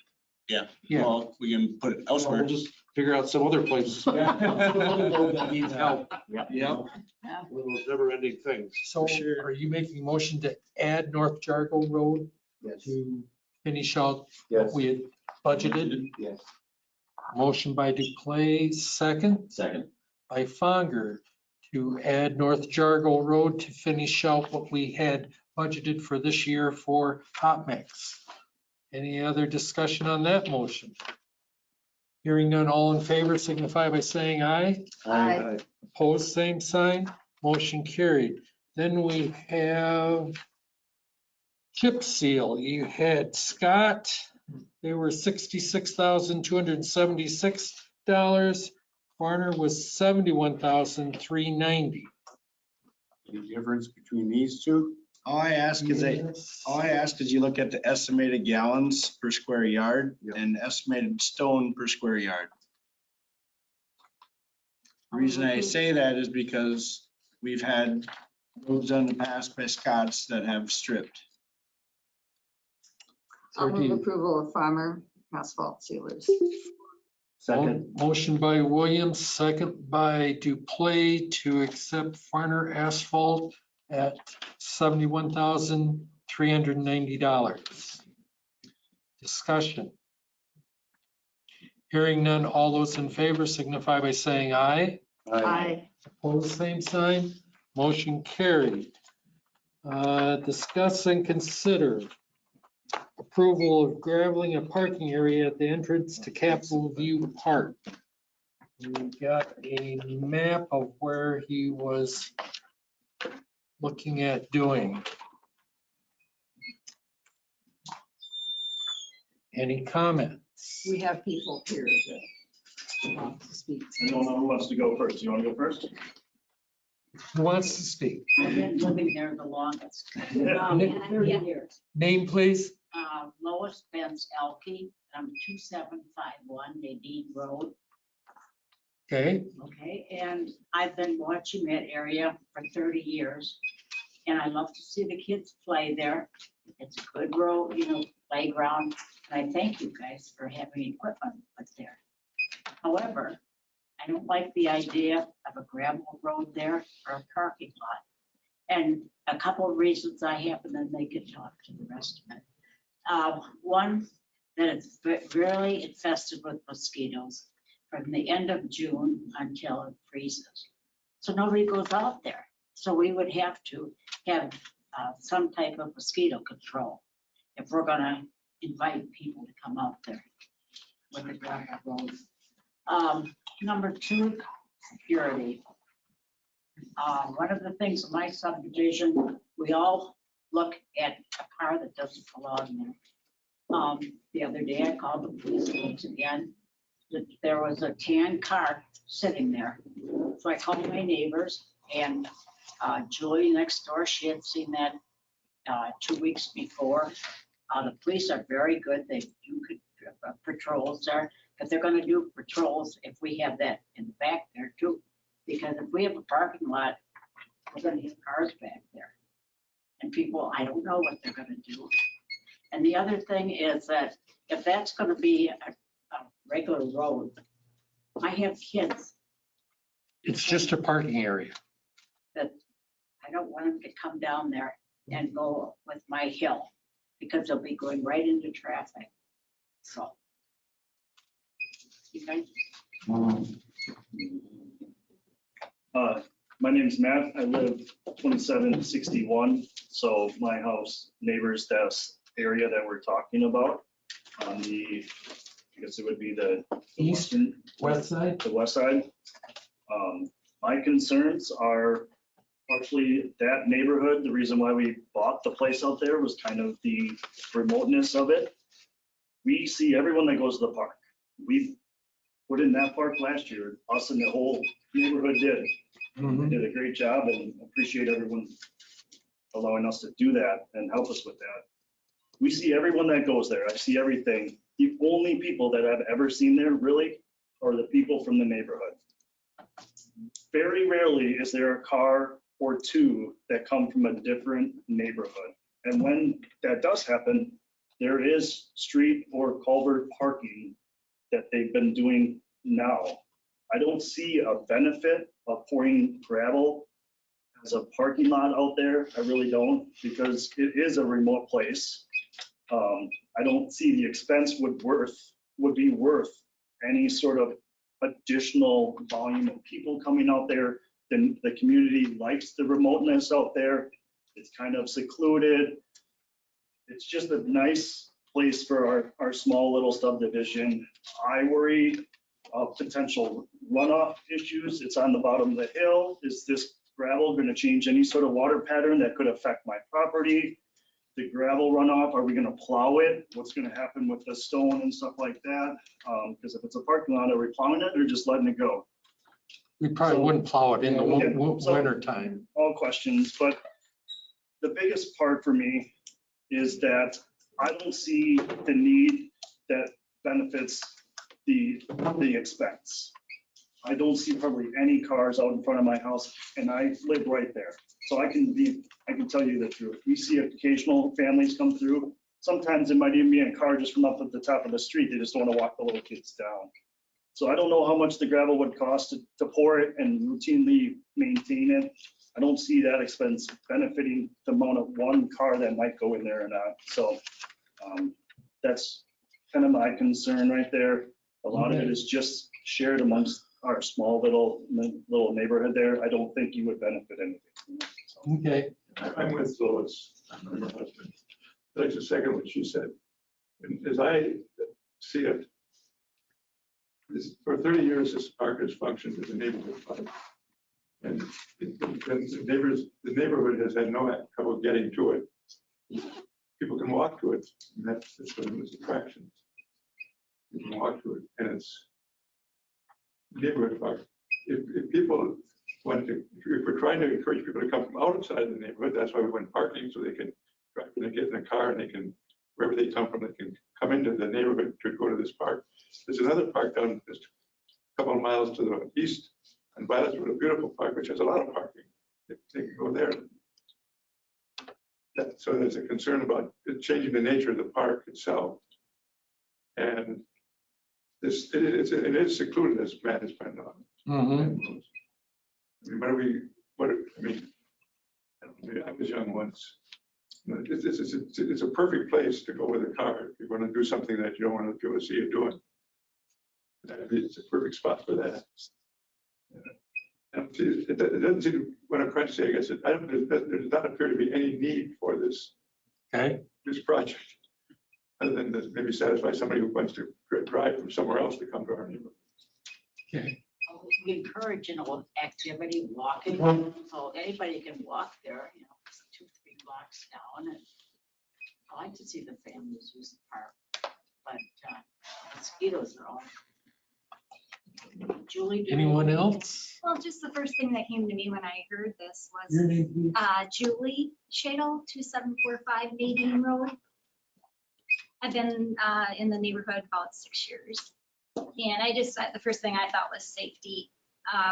Yeah. Yeah. Well, we can put it elsewhere. We'll just figure out some other places. That needs help. Yep. Yeah. One of those never-ending things. So are you making a motion to add North Jargo Road Yes. to finish out Yes. what we had budgeted? Yes. Motion by Duplay, second Second. by Fonger to add North Jargo Road to finish out what we had budgeted for this year for hot mix. Any other discussion on that motion? Hearing none, all in favor signify by saying aye. Aye. Opposed, same sign. Motion carried. Then we have chip seal. You had Scott, they were $66,276. Varner was $71,390. Any difference between these two? All I ask is you look at the estimated gallons per square yard and estimated stone per square yard. The reason I say that is because we've had roads done in the past by Scott's that have stripped. I'll move approval of farmer asphalt sealers. Second. Motion by Williams, second by Duplay to accept Farner Asphalt at $71,390. Discussion. Hearing none, all those in favor signify by saying aye. Aye. Opposed, same sign. Motion carried. Discuss and consider approval of graveling a parking area at the entrance to Capitol View Park. We got a map of where he was looking at doing. Any comments? We have people here that want to speak. I don't know who wants to go first. You want to go first? Who wants to speak? I've been living there the longest. Yeah. 30 years. Name, please. Lois Benz Elke, I'm 2751 Nadine Road. Okay. Okay, and I've been watching that area for 30 years. And I love to see the kids play there. It's a good road, playground. And I thank you guys for having equipment put there. However, I don't like the idea of a gravel road there or a parking lot. And a couple of reasons I have, and then they can talk to the rest of it. One, that it's really infested with mosquitoes from the end of June until it freezes. So nobody goes out there. So we would have to have some type of mosquito control if we're gonna invite people to come out there with the gravel road. Number two, security. One of the things in my subdivision, we all look at a car that doesn't belong there. The other day I called the police once again, that there was a tan car sitting there. So I called my neighbors and Julie next door, she had seen that 2 weeks before. The police are very good. They do patrols there, but they're gonna do patrols if we have that in the back there too. Because if we have a parking lot, we're gonna have cars back there. And people, I don't know what they're gonna do. And the other thing is that if that's gonna be a regular road, I have kids It's just a parking area. that I don't want them to come down there and go with my hill because they'll be going right into traffic. So. You guys? My name's Matt. I live 2761. So my house neighbors this area that we're talking about on the, I guess it would be the East, west side? The west side. My concerns are partially that neighborhood. The reason why we bought the place out there was kind of the remoteness of it. We see everyone that goes to the park. We put in that park last year, us and the whole neighborhood did. They did a great job and appreciate everyone allowing us to do that and help us with that. We see everyone that goes there. I see everything. The only people that I've ever seen there really are the people from the neighborhood. Very rarely is there a car or two that come from a different neighborhood. And when that does happen, there is street or culvert parking that they've been doing now. I don't see a benefit of pouring gravel as a parking lot out there. I really don't, because it is a remote place. I don't see the expense would be worth any sort of additional volume of people coming out there. Then the community likes the remoteness out there. It's kind of secluded. It's just a nice place for our small little subdivision. I worry of potential runoff issues. It's on the bottom of the hill. Is this gravel going to change any sort of water pattern that could affect my property? The gravel runoff, are we going to plow it? What's going to happen with the stone and stuff like that? Because if it's a parking lot, are we plowing it or just letting it go? We probably wouldn't plow it in the Okay, so- winter time. All questions, but the biggest part for me is that I don't see the need that benefits the expense. I don't see probably any cars out in front of my house, and I live right there. So I can tell you the truth. We see occasional families come through. Sometimes it might even be in a car just from up at the top of the street. They just don't want to walk the little kids down. So I don't know how much the gravel would cost to pour it and routinely maintain it. I don't see that expense benefiting the amount of one car that might go in there or not. So that's kind of my concern right there. A lot of it is just shared amongst our small little neighborhood there. I don't think you would benefit anything. Okay. I'm with Lois. I'm her husband. That's a second what she said. And as I see it, for 30 years, this park has functioned as a neighborhood park. And the neighborhood has had no trouble getting to it. People can walk to it, and that's one of its attractions. You can walk to it, and it's neighborhood park. If people if we're trying to encourage people to come from outside the neighborhood, that's why we went parking, so they can drive, when they get in a car and they can, wherever they come from, they can come into the neighborhood to go to this park. There's another park down just a couple of miles to the east on Violet's Road, a beautiful park, which has a lot of parking. They can go there. So there's a concern about changing the nature of the park itself. And it is secluded, as Matt has pointed out. I mean, I was young once. It's a perfect place to go with a car if you want to do something that you don't want people to see you doing. It's a perfect spot for that. It doesn't seem, what I'm trying to say, I guess, there does not appear to be any need for this project, other than to maybe satisfy somebody who wants to drive from somewhere else to come to our neighborhood. Okay. We encourage, activity, walking, so anybody can walk there, it's 2-3 blocks down, and I like to see the families use the park, but mosquitoes are all. Julie? Anyone else? Well, just the first thing that came to me when I heard this Your was name, please? Julie Shadle, 2745 Nadine Road. I've been in the neighborhood about 6 years. And I just, the first thing I thought was safety.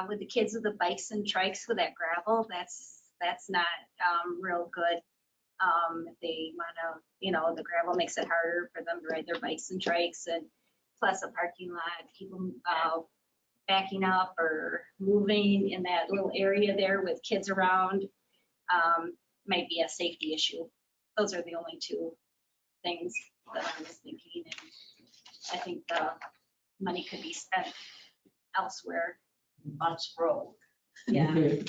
With the kids with the bikes and trikes with that gravel, that's not real good. If they want to, the gravel makes it harder for them to ride their bikes and trikes, and plus a parking lot, people backing up or moving in that little area there with kids around might be a safety issue. Those are the only two things that I was thinking. And I think the money could be spent elsewhere. Butts Road. Yeah. Okay.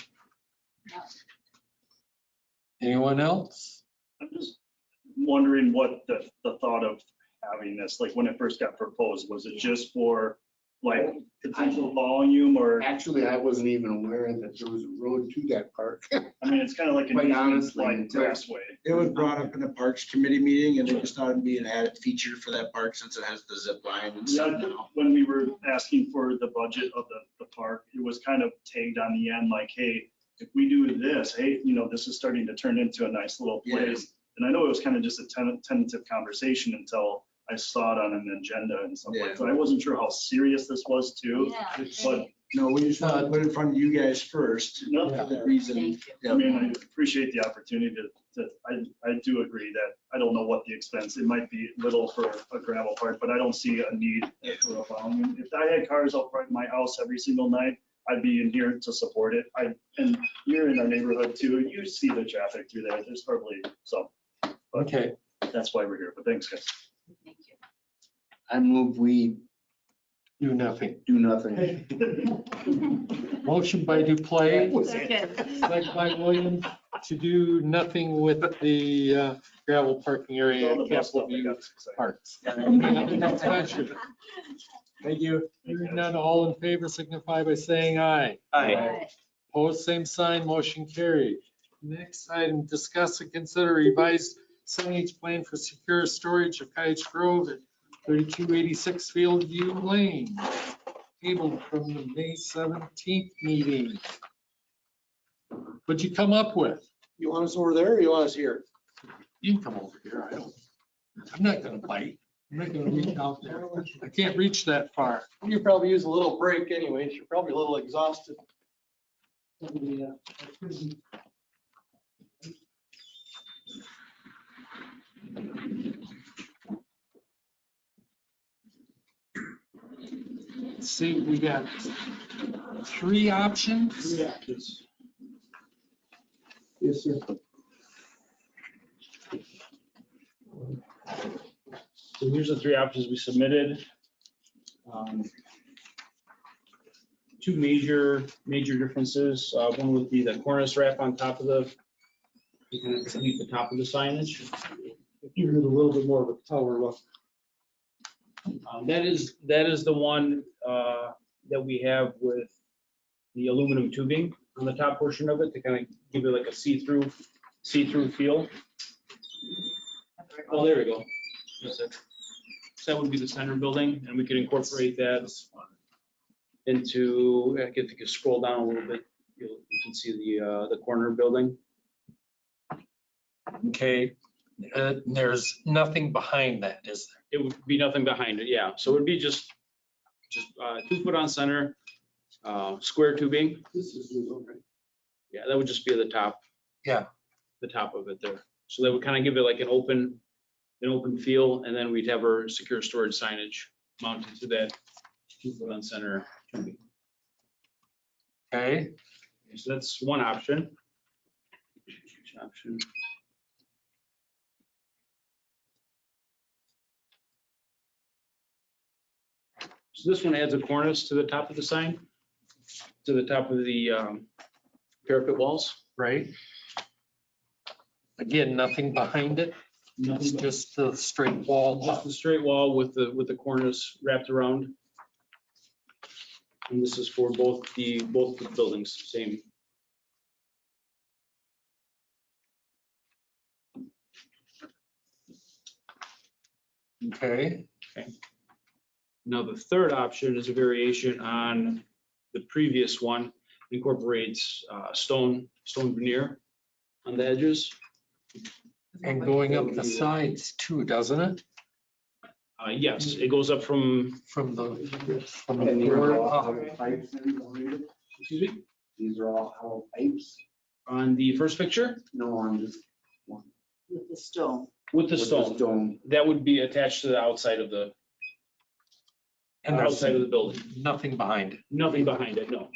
Anyone else? I'm just wondering what the thought of having this, like when it first got proposed, was it just for like potential volume or? Actually, I wasn't even aware that there was a road to that park. I mean, it's kind of like an Quite easement, honestly, like until- grassway. It was brought up in the Parks Committee meeting, and they just thought it'd be an added feature for that park since it has the zip line and Yeah, stuff now. when we were asking for the budget of the park, it was kind of tagged on the end, like, hey, if we do this, hey, this is starting to turn into a nice little place. And I know it was kind of just a tentative conversation until I saw it on an agenda and stuff like that. I wasn't sure how serious this was too, but. No, we just want to put it in front of you guys first. No, For that reason. I mean, I appreciate the opportunity I do agree that I don't know what the expense, it might be little for a gravel park, but I don't see a need for a volume. If I had cars out front of my house every single night, I'd be in here to support it. And you're in our neighborhood too, you see the traffic through there, there's hardly, so. Okay. That's why we're here, but thanks, guys. Thank you. I move we do nothing. Do nothing. Motion by Duplay, Second. second by Williams, to do nothing with the gravel parking area at Castle View Parks. Discussion. Thank you. Hearing none, all in favor signify by saying aye. Aye. Opposed, same sign, motion carried. Next item, discuss and consider revised signage plan for secure storage of Cottage Grove at 3286 Fieldview Lane, tabled from the May 17th meeting. What'd you come up with? You want us over there or you want us here? You can come over here. I'm not gonna bite. I'm not gonna reach out there. I can't reach that far. You probably use a little break anyways. You're probably a little exhausted. Let's see, we got 3 options. Yes, sir. So here's the 3 options we submitted. 2 major differences. One would be the cornice wrap on top of the top of the signage. Give it a little bit more of a tower look. That is the one that we have with the aluminum tubing on the top portion of it to kind of give it like a see-through feel. Oh, there we go. That's it. So that would be the center building, and we could incorporate that into, I get to scroll down a little bit. You can see the corner building. Okay, there's nothing behind that, is there? It would be nothing behind it, yeah. So it would be just 2 foot on center, square tubing. This is new, right? Yeah, that would just be the top. Yeah. The top of it there. So that would kind of give it like an open feel, and then we'd have our secure storage signage mounted to that 2 foot on center tubing. Okay, So that's one option. So this one adds a cornice to the top of the sign, to the top of the parapet walls. right. Again, nothing behind it. It's just the straight wall. Just the straight wall with the cornice wrapped around. And this is for both the buildings, same. Okay. Now, the third option is a variation on the previous one, incorporates stone veneer on the edges. And going up the sides too, doesn't it? Yes, it goes up from And these are floor all up. hollow pipes in, Maureen? Excuse me? These are all hollow pipes? On the first picture, No, on this one. With the stone. with the With stone, that would be attached to the outside of the And there's outside of the building. nothing behind it. Nothing behind it, no.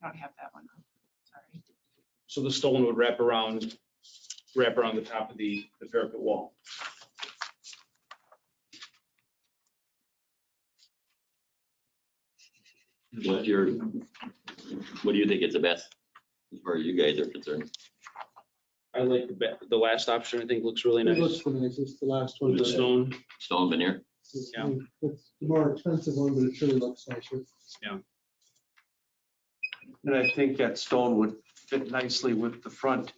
I don't have that one. Sorry. So the stone would wrap around the top of the parapet wall. What do you think is the best as far as you guys are concerned? I like the last option. I think looks really nice. It looks the nicest, the last one. The stone. Stone veneer? Yeah. It's the more expensive one, but it surely looks nicer. Yeah. And I think that stone would fit nicely with the front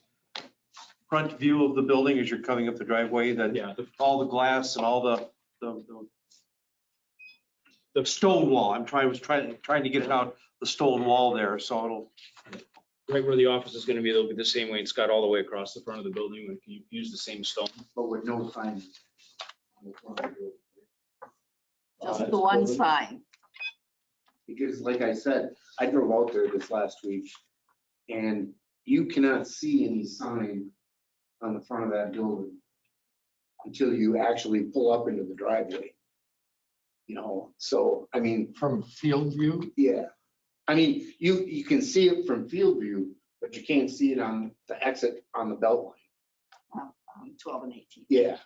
view of the building as you're coming up the driveway, that all the glass and all the stone wall. I was trying to get it out, the stone wall there, so it'll. Right where the office is going to be, it'll be the same way. It's got all the way across the front of the building. We can use the same stone. But with no sign. Just the one sign. Because like I said, I drove out there this last week and you cannot see any sign on the front of that building until you actually pull up into the driveway. You know, so, I mean. From field view? Yeah. I mean, you can see it from field view, but you can't see it on the exit on the belt line. 12 and 18. Yeah.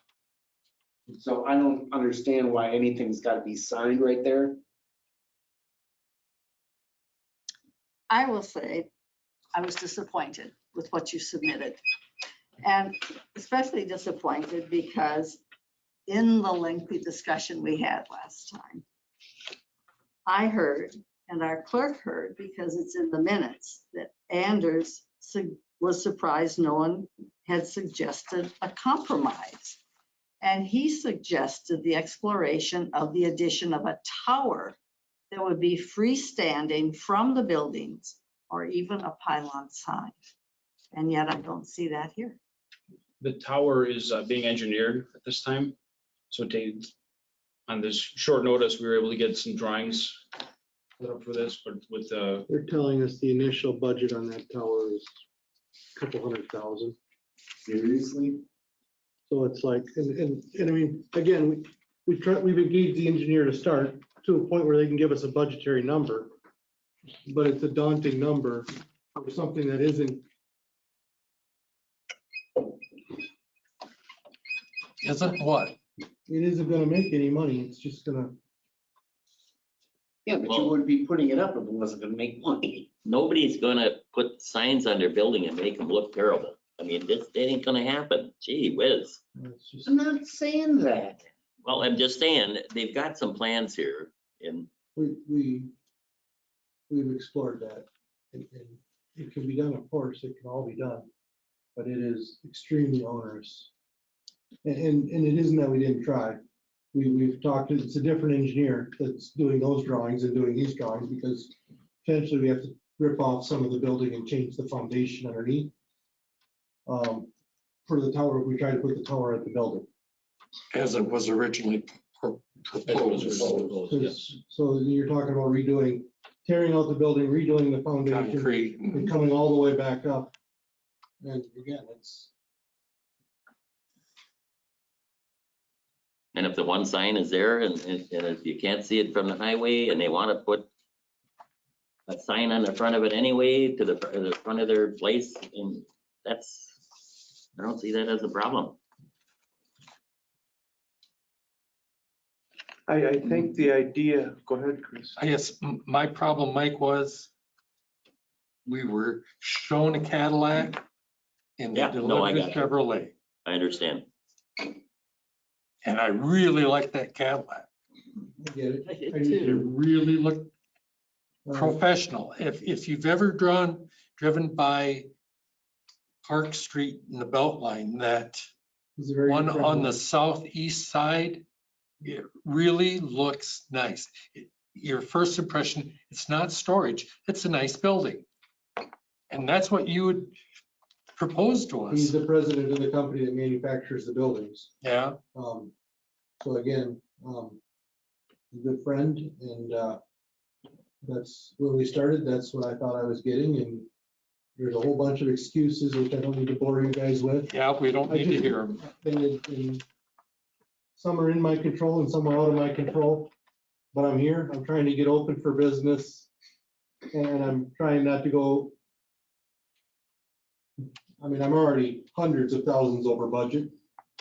So I don't understand why anything's got to be signed right there. I will say, I was disappointed with what you submitted. And especially disappointed because in the lengthy discussion we had last time, I heard, and our clerk heard, because it's in the minutes, that Anders was surprised no one had suggested a compromise. And he suggested the exploration of the addition of a tower that would be freestanding from the buildings or even a pylon sign. And yet I don't see that here. The tower is being engineered at this time. So on this short notice, we were able to get some drawings put up for this, but with the. They're telling us the initial budget on that tower is a couple $100,000. Seriously? So it's like, and I mean, again, we've engaged the engineer to start to a point where they can give us a budgetary number, but it's a daunting number for something that isn't. Isn't what? It isn't gonna make any money. It's just gonna. Yeah, but you wouldn't be putting it up if it wasn't gonna make money. Nobody's gonna put signs on their building and make them look terrible. I mean, that ain't gonna happen. Gee whiz. I'm not saying that. Well, I'm just saying, they've got some plans here and We've explored that. And it can be done, of course, it can all be done, but it is extremely onerous. And it isn't that we didn't try. We've talked, it's a different engineer that's doing those drawings and doing these drawings, because if potentially we have to rip off some of the building and change the foundation underneath. For the tower, we tried to put the tower at the building. As it was originally proposed. So you're talking about redoing, tearing out the building, redoing the foundation. Concrete. And coming all the way back up. And again, it's, And if the one sign is there and if you can't see it from the highway and they want to put a sign on the front of it anyway to the front of their place, and I don't see that as a problem. I think the idea, go ahead, Chris. I guess my problem, Mike, was we were shown a Cadillac and they Yeah, no, I delivered a got you. Chevrolet. I understand. And I really like that Cadillac. I get it. I It really looked Uh, professional. If you've ever driven by Park Street in the Beltline, that It's a very one good on the Cadillac. southeast side, it really looks nice. Your first impression, it's not storage, it's a nice building. And that's what you would propose to He's us. the president of the company that manufactures the buildings. Yeah, So again, a good friend, and that's where we started. That's what I thought I was getting, and there's a whole bunch of excuses, which I don't need to bore you guys with. yeah, we don't need to hear them. And some are in my control and some are out of my control, but I'm here. I'm trying to get open for business, and I'm trying not to go. I mean, I'm already hundreds of thousands over budget,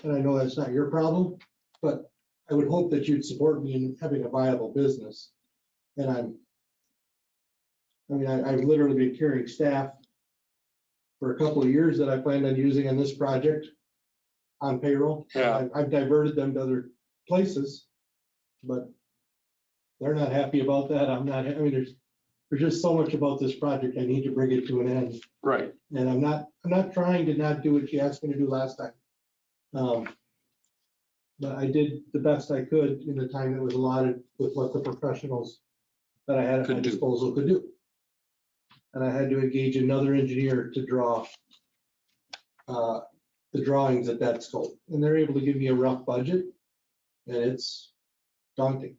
and I know that's not your problem, but I would hope that you'd support me in having a viable business. And I've literally been carrying staff for a couple of years that I planned on using on this project on payroll. Yeah. I've diverted them to other places, but they're not happy about that. I'm not, I mean, there's just so much about this project. I need to bring it to an end. Right. And I'm not trying to not do what you asked me to do last time. But I did the best I could in the time that was allotted with what the professionals that I had at my Could do. disposal could do. And I had to engage another engineer to draw the drawings at that scope. And they're able to give me a rough budget, and it's daunting.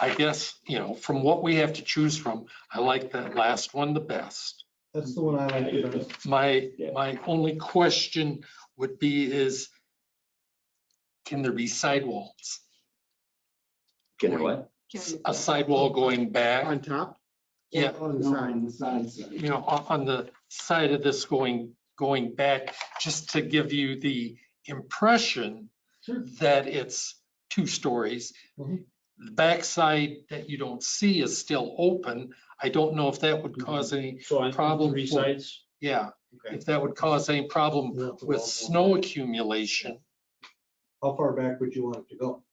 I guess, from what we have to choose from, I like that last one the best. That's the one I like the best. My only question would be is, can there be sidewalls? Can there what? A sidewall going back? On top? Yeah. On the side. On the side of this going back, just to give you the impression that it's 2 stories. Mhm. The backside that you don't see is still open. I don't know if that would cause any So on problem. 3 for- sides? Yeah, Okay. if that would cause any problem Yeah. with snow accumulation. How far back would you want it to go?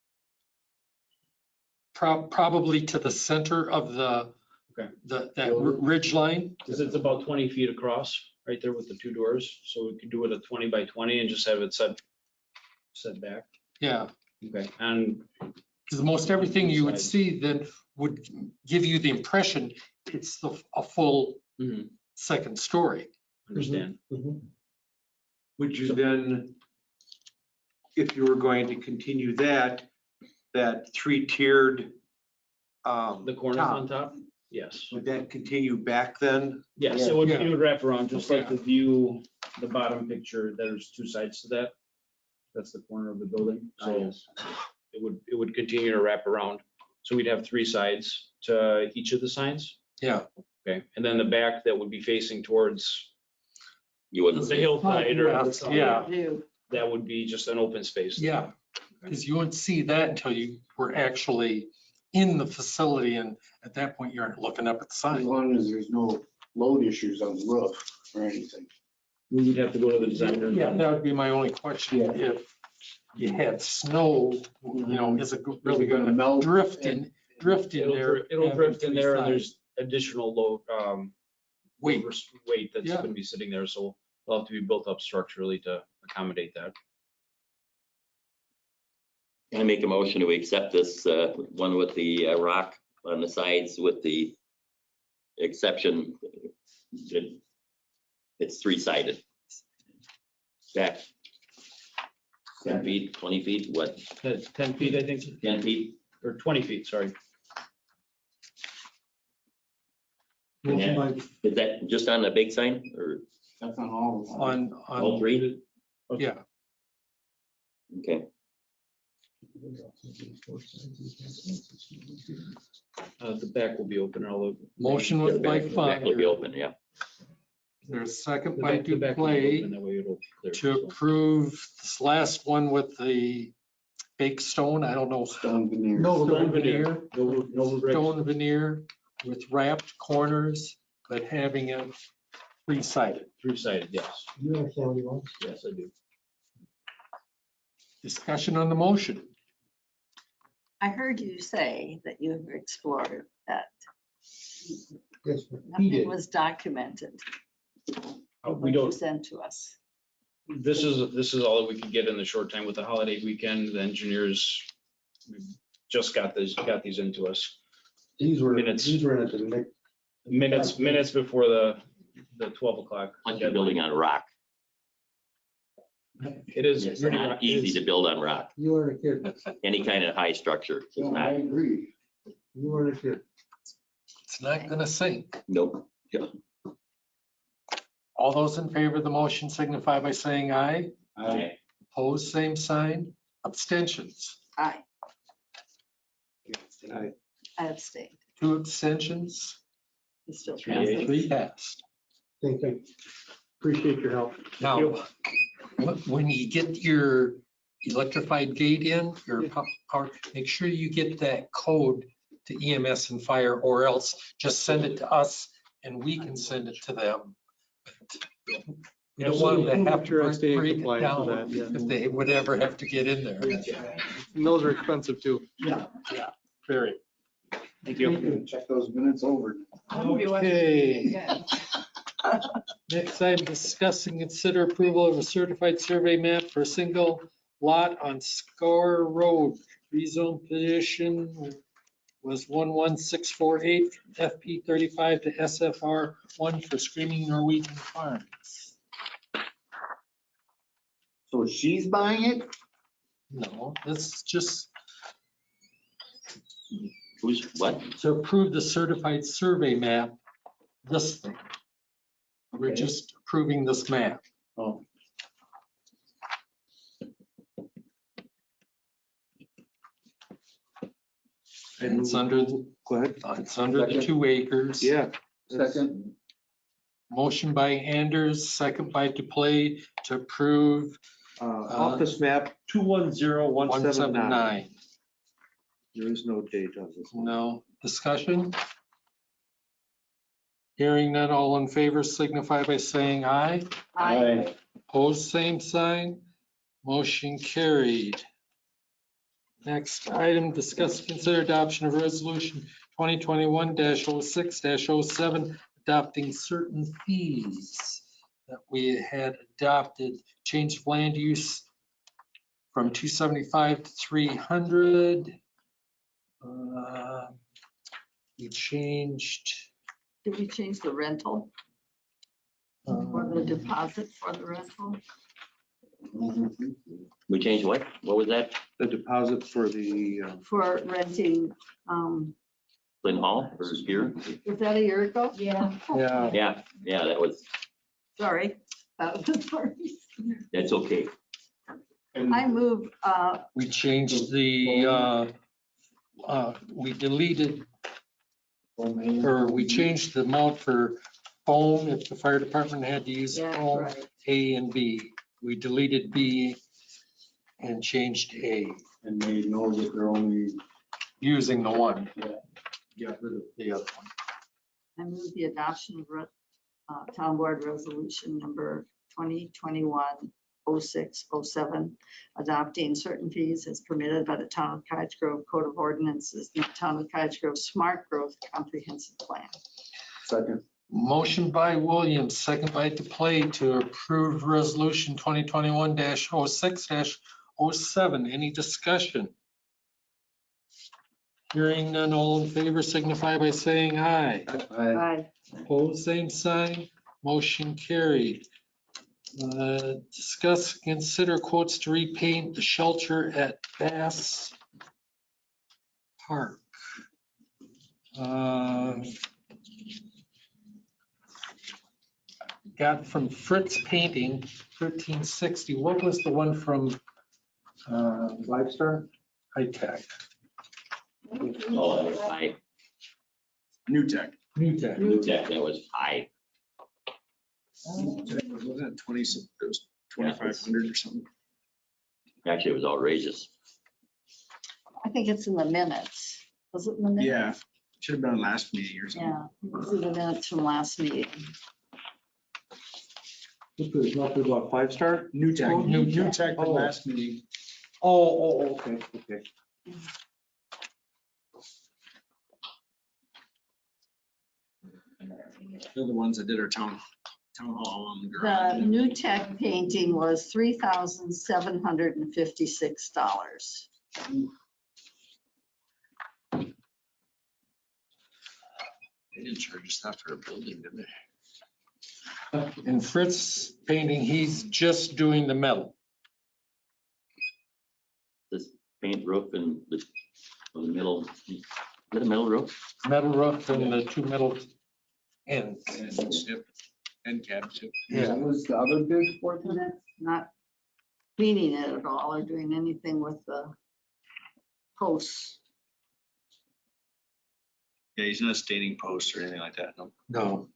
Probably to the center of that ridge line. Because it's about 20 feet across, right there with the 2 doors. So we could do it at 20 by 20 and just have it set back. Yeah, Okay, and because most everything you would see then would give you the impression it's a full Mhm. second story. understand. Would you then, if you were going to continue that 3-tiered, The corners on top? Yes. would that continue back then? Yes, it would wrap around, just like the view, the bottom picture, there's 2 sides to that. That's the corner of the building. So it would continue to wrap around. So we'd have 3 sides to each of the signs. Yeah. Okay, and then the back that would be facing towards You wouldn't the see it. hillside or Yeah. that would be just an open space. Yeah, because you wouldn't see that until you were actually in the facility, and at that point, you're looking up at the As sign. long as there's no load issues on the roof or anything. We would have to go to the designer. Yeah, that would be my only question. If you had snow, is it really going to melt drift in there? It'll drift in having there and 3 there's sides? additional load, weight that's Yeah. gonna be sitting there, so it'll have to be built up structurally to accommodate that. Can I make a motion to accept this one with the rock on the sides with the exception, that it's 3-sided. Back 10 feet, 20 feet, what, 10 feet, I think, 10 feet? or 20 feet, sorry. Motion by, Is that just on the big sign or That's on all. all three? Yeah, Okay, The back will be open, although. motion was by the back will be Fonder. open, yeah. There's a second The by back will be Duplay open, that way it'll clear. to approve this last one with the fake stone. I don't know. Stone veneer. no, Stone veneer. No bricks. Stone veneer with wrapped corners, but having it 3-sided. 3-sided, yes. you understand what you want? Yes, I do. Discussion on the motion. I heard you say that you have explored that. Yes, he Nothing did. was documented. We What you don't, sent to us. this is all that we could get in the short time with the holiday weekend. The engineers just got these into us. These were, Minutes. these were in at the next. Minutes before the 12 o'clock. Once you're building on rock, It is it's pretty not easy to build on rock. You weren't a kid. Any kind of high structure, it's I not, agree. You weren't a kid. It's not gonna sink. nope. All those in favor of the motion signify by saying aye. Aye. Opposed, same sign. Abstentions. I Aye. abstained. 2 abstentions. It still Yeah. passes. 3 passed. Thank you. Appreciate your help. Now, when you get your electrified gate in, your power, make sure you get that code to EMS and fire, or else just send it to us and we can send it to them. We don't want them to have Sure, I to stay in break it compliance with down that, yeah. if they would ever have to get in there. And those are expensive too. Yeah, very. Thank you. Check those minutes over. Okay. Next item, discuss and consider approval of a certified survey map for a single lot on Scar Road. Rezone petition was 11648, FP 35 to SFR 1 for Screaming Norwegian Farms. So she's buying it? No, this is just Who's, what? to approve the certified survey map, this thing. We're just approving this map. Oh. And it's under, Go ahead. it's under the 2 acres. Yeah. Second. Motion by Anders, second by Duplay to approve Office map 210179. 179. There is no date on this. No discussion? Hearing none, all in favor signify by saying aye. Aye. Opposed, same sign. Motion carried. Next item, discuss and consider adoption of resolution 2021-06-07, adopting certain fees that we had adopted, change of land use from 275 to 300. We changed. Did we change the rental or the deposit for the rental? We changed what? What was that? The deposit for the, For renting, Flynn Hall or here? was that a year ago? Yeah. Yeah. Yeah, that was, Sorry. Sorry. that's okay. I move, We changed the, we deleted, or we changed the amount for foam if the fire department had to use yeah, foam, right. A and B. We deleted B and changed A, And they know that they're only. using the one. Get rid of the other one. I move the adoption of town board resolution number 2021-06-07, adopting certain fees as permitted by the Town of Cottage Grove Code of Ordinances, and the Town of Cottage Grove Smart Growth Comprehensive Plan. Second. Motion by Williams, second by Duplay to approve resolution 2021-06-07. Any discussion? Hearing none, all in favor signify by saying aye. Aye. Opposed, same sign. Motion carried. Discuss, consider quotes to repaint the shelter at Bass Park. Got from Fritz Painting, 1360. What was the one from 5-star? High Tech? Oh, that was high. New Tech. New Tech. New Tech, that was high. Wasn't it 20, it was 2,500 or something? Actually, it was outrageous. I think it's in the minutes. Was it in the minutes? Yeah, should have been last meeting or something. Yeah, it was in the minutes from last meeting. This is roughly about 5-star? New Tech, Oh, New New Tech. Tech, the Oh. last meeting. Okay. They're the ones that did our town hall on the The garage. New Tech painting was $3,756. They didn't charge us that for a building, did they? And Fritz Painting, he's just doing the metal. This paint roof and the middle, is it a metal roof? Metal roof and the two metal ends. And cabs. Yeah. was the other bid for And that's not cleaning it at all or doing anything with the posts. Yeah, he's not staining posts or anything like that, no. No.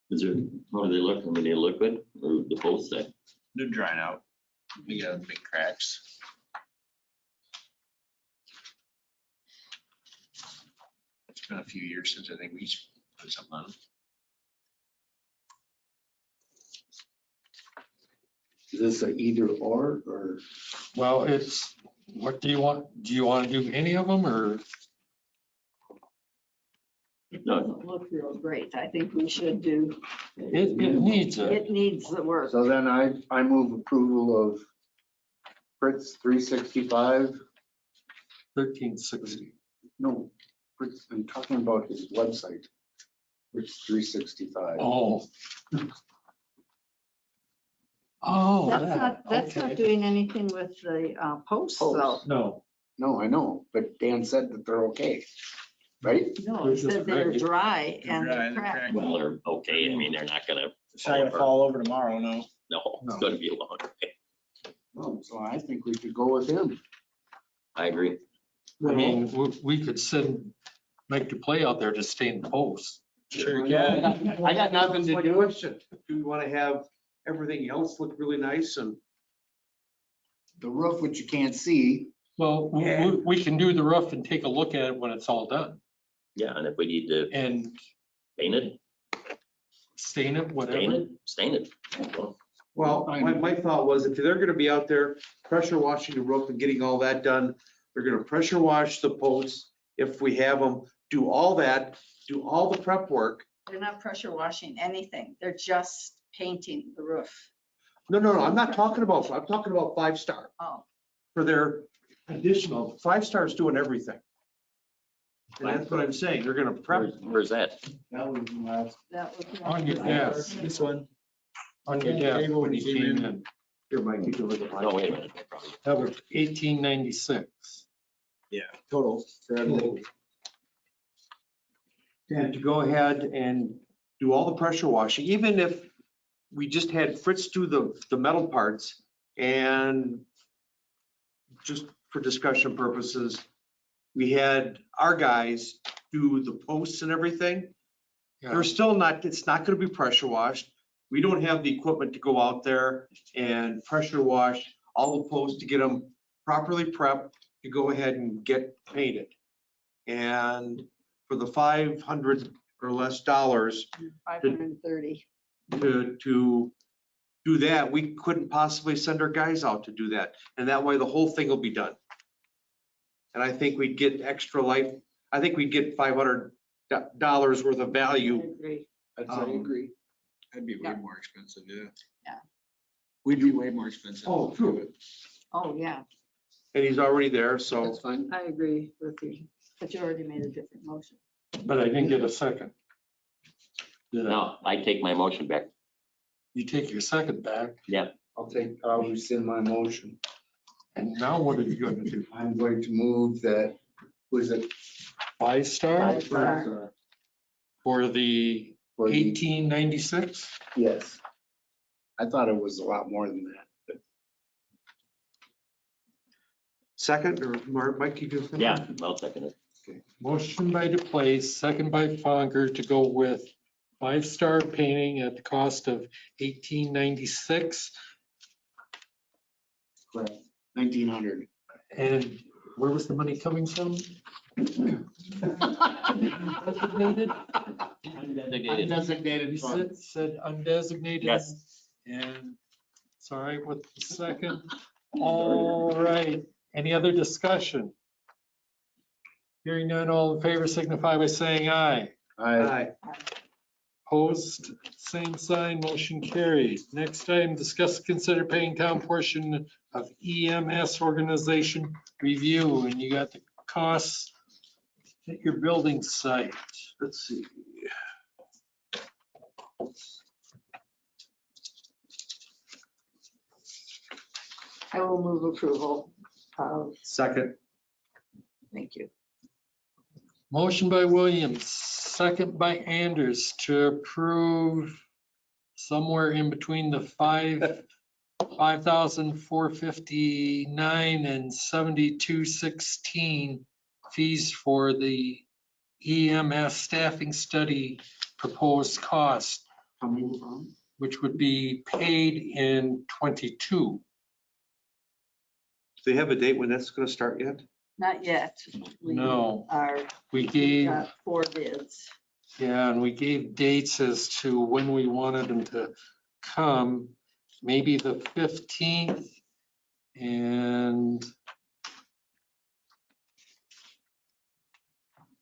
Is there, how do they look? I mean, they look good, or the posts that? They're drying out. We got big cracks. It's been a few years since I think we put something on. Is this a either or? Well, it's, what do you want? Do you want to do any of them or? It doesn't look real great. I think we should do. It needs it. It needs the work. So then I move approval of Fritz 365. 1360. No, Fritz, I'm talking about his website. Fritz 365. Oh. Oh. That's not doing anything with the posts though. No. No, I know, but Dan said that they're okay, right? No, it said they're dry and Dry and cracked. Well, they're okay. I mean, they're not gonna. It's not gonna fall over tomorrow, no. No, it's gonna be a long way. No, so I think we should go with him. I agree. I mean, we could send Mike Duplay out there to stain the posts. Sure I got nothing to do. Question, do we want to have everything else look really nice and? The roof, which you can't see. Well, we can do the roof and take a look at it when it's all done Yeah, and if we need to and paint it, stain it, stain whatever. it, stain it. Well, my thought was if they're gonna be out there pressure washing the roof and getting all that done, they're gonna pressure wash the posts. If we have them, do all that, do all the prep work. They're not pressure washing anything. They're just painting the roof. No, I'm not talking about, I'm talking about 5-star Oh, for their additional, 5-star's doing everything. And that's what I'm saying, they're gonna prep. Where's that? That was the last. that was. On your desk, This one. on your desk when you came in. Here, Mike, you can look at No, mine. wait a minute. That was 1896. Yeah, total for everything. And to go ahead and do all the pressure washing, even if we just had Fritz do the metal parts and just for discussion purposes, we had our guys do the posts and everything. Yeah. They're still not, it's not gonna be pressure washed. We don't have the equipment to go out there and pressure wash all the posts to get them properly prepped to go ahead and get painted. And for the $500 or less dollars 530. to do that, we couldn't possibly send our guys out to do that. And that way the whole thing will be done. And I think we'd get extra life. I think we'd get $500 worth of value. I agree. I agree. That'd be way Yeah. more expensive, yeah. Yeah. We'd be way more expensive. Oh, true. Oh, yeah. and he's already there, so. That's fine. I agree with you, but you already made a different motion. But I didn't get a second. Did I? No, I take my motion back. You take your second back, I'll rescind my motion. and now what are you going to do? I'm going to move that, was it? 5-star Star. for the For the- 1896? Yes. I thought it was a lot more than that, but Second, or Mike, you do something? Yeah, I'll second it. Motion by DePlace, second by Fonger to go with 5-star painting at the cost of $1896. correct, 1900. And where was the money coming from? Designated? Undesignated. Undesignated You fund. said undesignated? Yes. And it's all right with the second. All right. Any other discussion? Hearing none, all in favor signify by saying aye. Aye. Opposed, same sign, motion carried. Next item, discuss, consider paying town portion of EMS organization review, and you got the costs at your building site. Let's see. I will move approval of, Second. thank you. Motion by Williams, second by Anders to approve somewhere in between the 5,459 and 7216 fees for the EMS staffing study proposed cost, Coming from? which would be paid in 22. Do they have a date when that's gonna start yet? Not yet. We No. Are, We gave, got 4 bids. yeah, and we gave dates as to when we wanted them to come, maybe the 15th and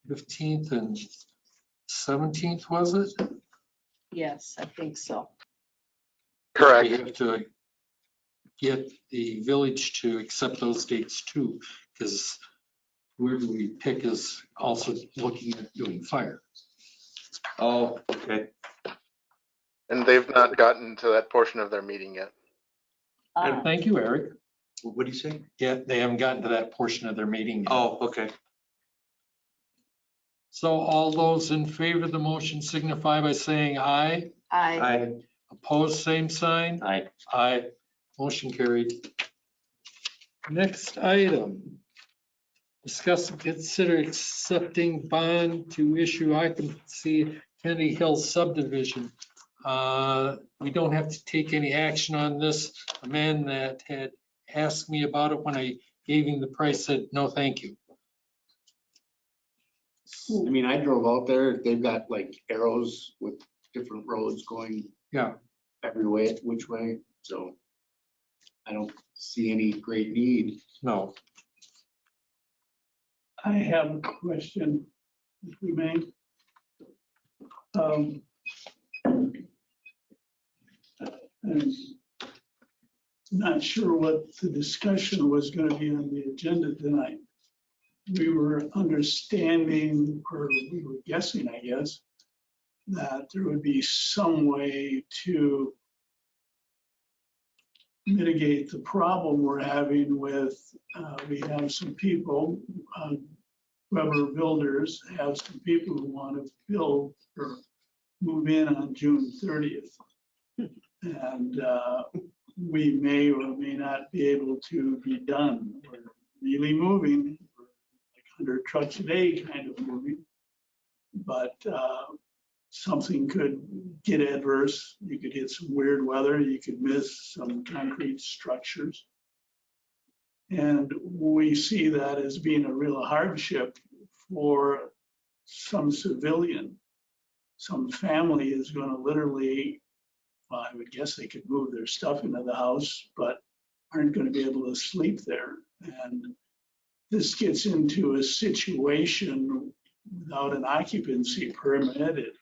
15th and 17th, was it? Yes, I think so. We have to get the village to accept those dates too, because where do we pick is also looking at doing fire. Oh, okay. And they've not gotten to that portion of their meeting yet. And thank you, Eric. What do you say? Yeah, they haven't gotten to that portion of their meeting yet. Oh, okay. So all those in favor of the motion signify by saying aye. I, Opposed, same sign. Aye. Aye. Motion carried. Next item. Discuss and consider accepting bond to issue occupancy Kennedy Hill subdivision. We don't have to take any action on this. A man that had asked me about it when I gave him the price said, no, thank you. I mean, I drove out there, they've got like arrows with different roads going Yeah. every way, which way, so I don't see any great need. No. I have a question, if we may. I'm not sure what the discussion was going to be on the agenda tonight. We were understanding, or we were guessing, I guess, that there would be some way to mitigate the problem we're having with, we have some people, Weber Builders have some people who want to build or move in on June 30th. And we may or may not be able to be done. We're really moving, we're like 100 trucks a day kind of moving. But something could get adverse. You could hit some weird weather. You could miss some concrete structures. And we see that as being a real hardship for some civilian. Some family is going to literally, well, I would guess they could move their stuff into the house, but aren't going to be able to sleep there. And this gets into a situation without an occupancy permit. It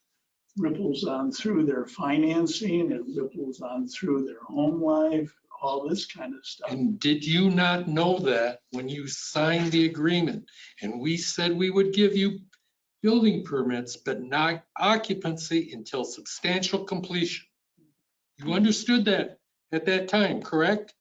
ripples on through their financing, it ripples on through their home life, all this kind of stuff. And did you not know that when you signed the agreement? And we said we would give you building permits, but not occupancy until substantial completion. You understood that at that time, correct?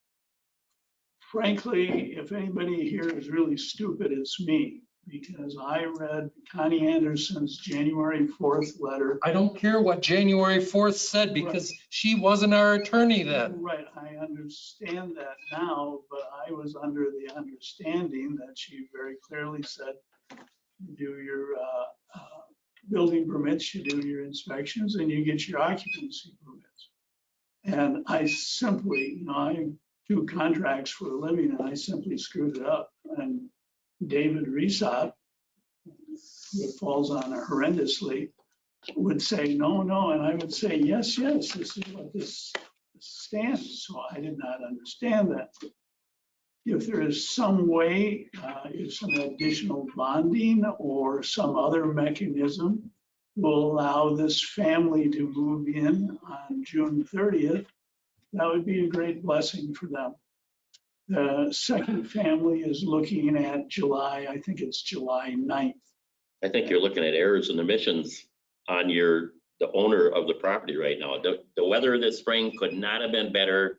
Frankly, if anybody here is really stupid, it's me, because I read Connie Anderson's January 4th letter. I don't care what January 4th said because she wasn't our attorney then. Right, I understand that now, but I was under the understanding that she very clearly said, you do your building permits, you do your inspections, and you get your occupancy permits. And I simply, I do contracts for a living, and I simply screwed it up. And David Resop, who it falls on horrendously, would say, no, and I would say, yes, this is what this stands. So I did not understand that. If there is some way, if some additional bonding or some other mechanism will allow this family to move in on June 30th, that would be a great blessing for them. The second family is looking at July, I think it's July 9th. I think you're looking at errors and omissions on the owner of the property right now. The weather this spring could not have been better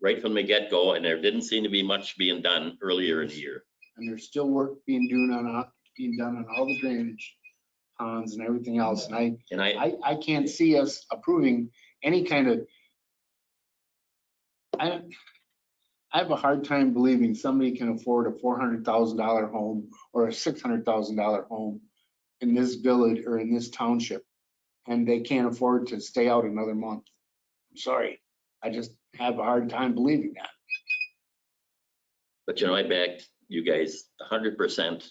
right from the get-go, and there didn't seem to be much being done earlier in the year. And there's still work being done on all the drainage ponds and everything else. And I can't see us approving any kind of, I have a hard time believing somebody can afford a $400,000 home or a $600,000 home in this village or in this township, and they can't afford to stay out another month. I'm sorry. I just have a hard time believing that. But I backed you guys 100%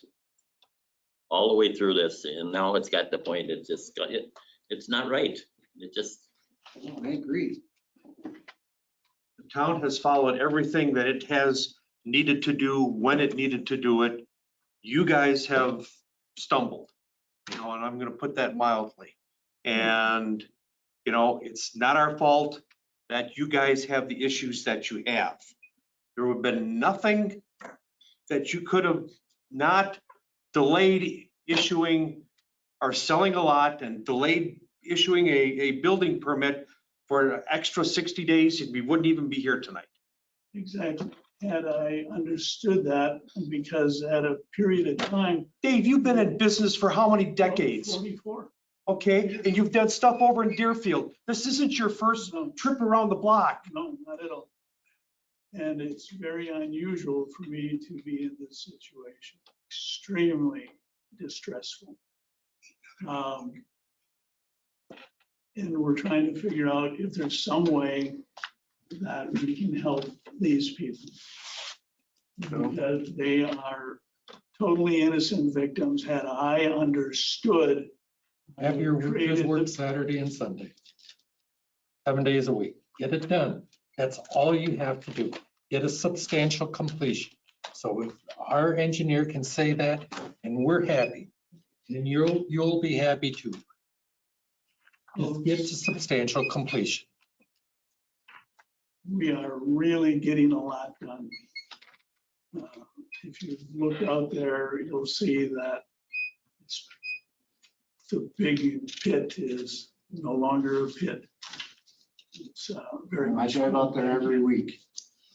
all the way through this, and now it's got the point, it's not right. It just. I agree. The town has followed everything that it has needed to do when it needed to do it. You guys have stumbled, and I'm going to put that mildly. And, it's not our fault that you guys have the issues that you have. There would have been nothing that you could have not delayed issuing or selling a lot and delayed issuing a building permit for an extra 60 days, we wouldn't even be here tonight. Exactly. Had I understood that, because at a period of time. Dave, you've been in business for how many decades? 44. Okay, and you've done stuff over in Deerfield. This isn't your first trip around the block. No, not at all. And it's very unusual for me to be in this situation. Extremely distressful. And we're trying to figure out if there's some way that we can help these people. Because they are totally innocent victims. Had I understood. Have your workers work Saturday and Sunday, 7 days a week. Get it done. That's all you have to do. Get a substantial completion. So if our engineer can say that, and we're happy, then you'll be happy too. Just get to substantial completion. We are really getting a lot done. If you look out there, you'll see that the big pit is no longer a pit. It's very I much. drive out there every week.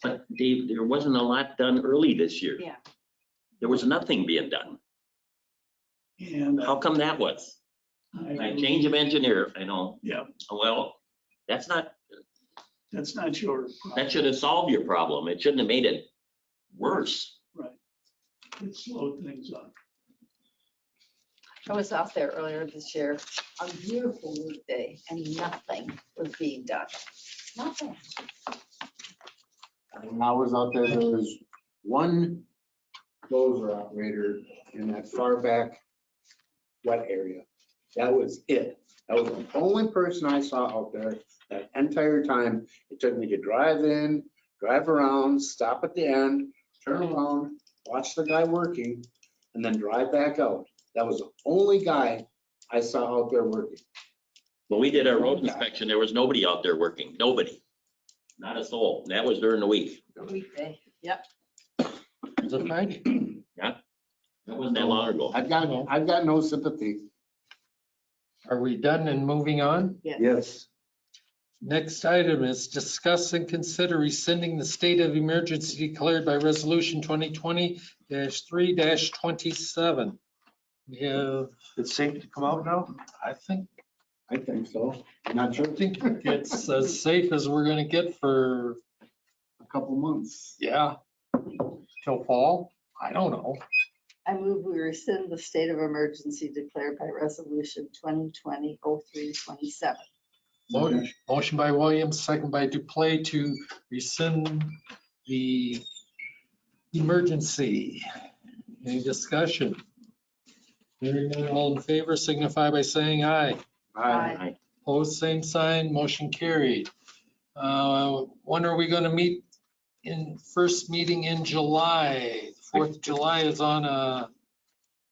But Dave, there wasn't a lot done early this year. Yeah. There was nothing being done. And how come that was? A change of engineer, I know. Yeah. Well, that's not your problem. That should have solved your problem. It shouldn't have made it worse. Right. It slowed things up. I was out there earlier this year, a beautiful day, and nothing was being done. Nothing. When I was out there, there was one dozer operator in that far back wet area. That was it. That was the only person I saw out there that entire time. It took me to drive in, drive around, stop at the end, turn around, watch the guy working, and then drive back out. That was the only guy I saw out there working. When we did our road inspection, there was nobody out there working, nobody. Not a soul. That was during the week. Weekday, yep. Is it Friday? Yeah. That wasn't that long ago. I've got no sympathy. Are we done and moving on? Yes. Next item is discuss and consider rescinding the state of emergency declared by resolution 2020-3-27. We have, It's safe to come out now? I think so. I'm not sure. I think it's as safe as we're gonna get for, A couple months. yeah, till fall. I don't know. I move we rescind the state of emergency declared by resolution 2020-03-27. Motion by Williams, second by Duplay to rescind the emergency. Any discussion? Hearing none, all in favor signify by saying aye. Aye. Opposed, same sign, motion carried. When are we gonna meet in first meeting in July? 4th of July is on a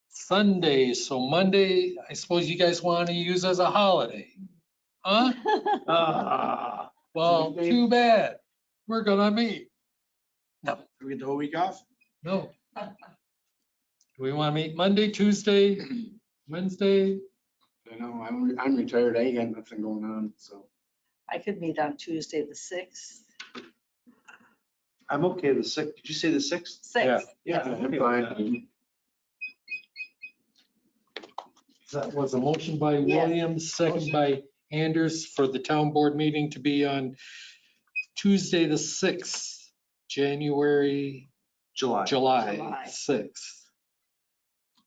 Sunday, so Monday, I suppose you guys want to use as a holiday. Huh? Well, too bad. We're gonna meet. No, We get the whole week off? no. Do we want to meet Monday, Tuesday, Wednesday? I know, I'm retired. I ain't got nothing going on, so. I could meet on Tuesday, the 6th. I'm okay the 6th. Did you say the 6th? 6th. Yeah, I'm fine. That was a motion by Yes. Williams, second by Anders for the town board meeting to be on Tuesday, the 6th, July July. 6th,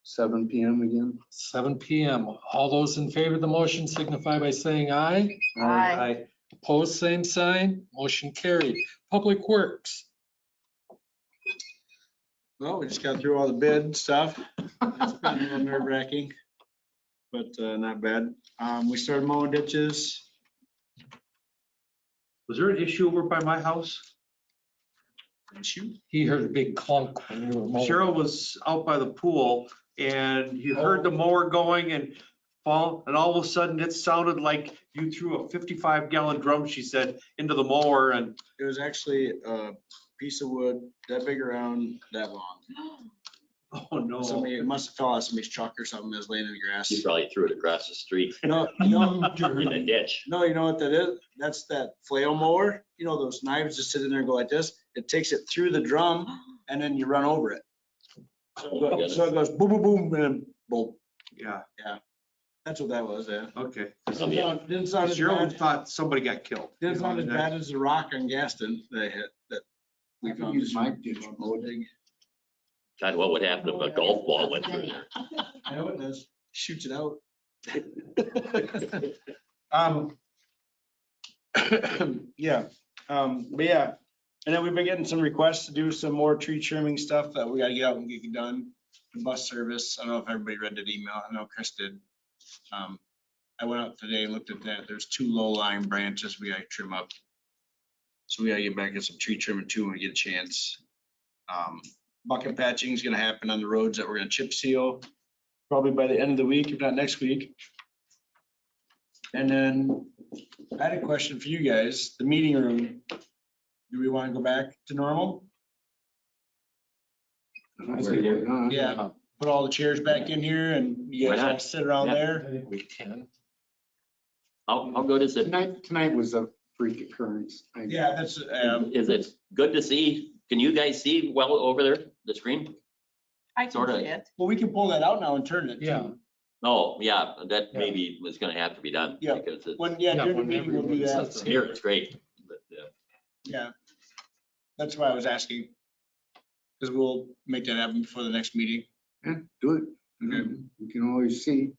7 PM again. 7 PM. All those in favor of the motion signify by saying aye. Aye. Opposed, same sign. Motion carried. Public Works. Well, we just got through all the bid stuff. It's been a little nerve wracking, but not bad. We started mowing ditches. Was there an issue over by my house? Issue? He heard a big clunk when you were mowing. Cheryl was out by the pool and you heard the mower going and all of a sudden it sounded like you threw a 55-gallon drum, she said, into the mower and. It was actually a piece of wood that big around, that long. Oh, no. Somebody, it must have fell out of somebody's truck or something that was laying in the grass. You probably threw it across the street No, in a ditch. No, you know what that is? That's that flail mower. You know, those knives just sit in there and go like this. It takes it through the drum and then you run over it. So it goes boom, boom, boom, and then boom. Yeah. Yeah. That's what that was, yeah. Okay. Didn't sound as Cheryl bad. thought somebody got killed. Didn't sound as bad as the rock on Gaston that I hit, that we found. Use my ditch mowing. God, what would happen if a golf ball went through there? I know it does. Shoots it out. Yeah, but yeah, and then we've been getting some requests to do some more tree trimming stuff that we gotta get out and get done. The bus service, I don't know if everybody read that email, I know Chris did. I went out today and looked at that, there's 2 low-lying branches we gotta trim up. So we gotta get back to some tree trimming too when we get a chance. Bucket patching is gonna happen on the roads that we're gonna chip seal, probably by the end of the week, if not next week. And then I had a question for you guys, the meeting room. Do we want to go back to normal? Yeah, put all the chairs back in here and you guys Why not? all sit around Yeah. there. I think we can. How good is it? Tonight was a freak occurrence. Yeah, that's, Is it good to see? Can you guys see well over there, the screen? I can Sorta. see it. well, we can pull that out now and turn it. too. Yeah. Oh, yeah, that maybe was gonna have to be done. Yeah. Because it's, When, yeah, during the meeting, we'll do that. here it's great. But, Yeah, that's why I was asking. Because we'll make that happen before the next meeting. Yeah, do it. Okay. You can always see.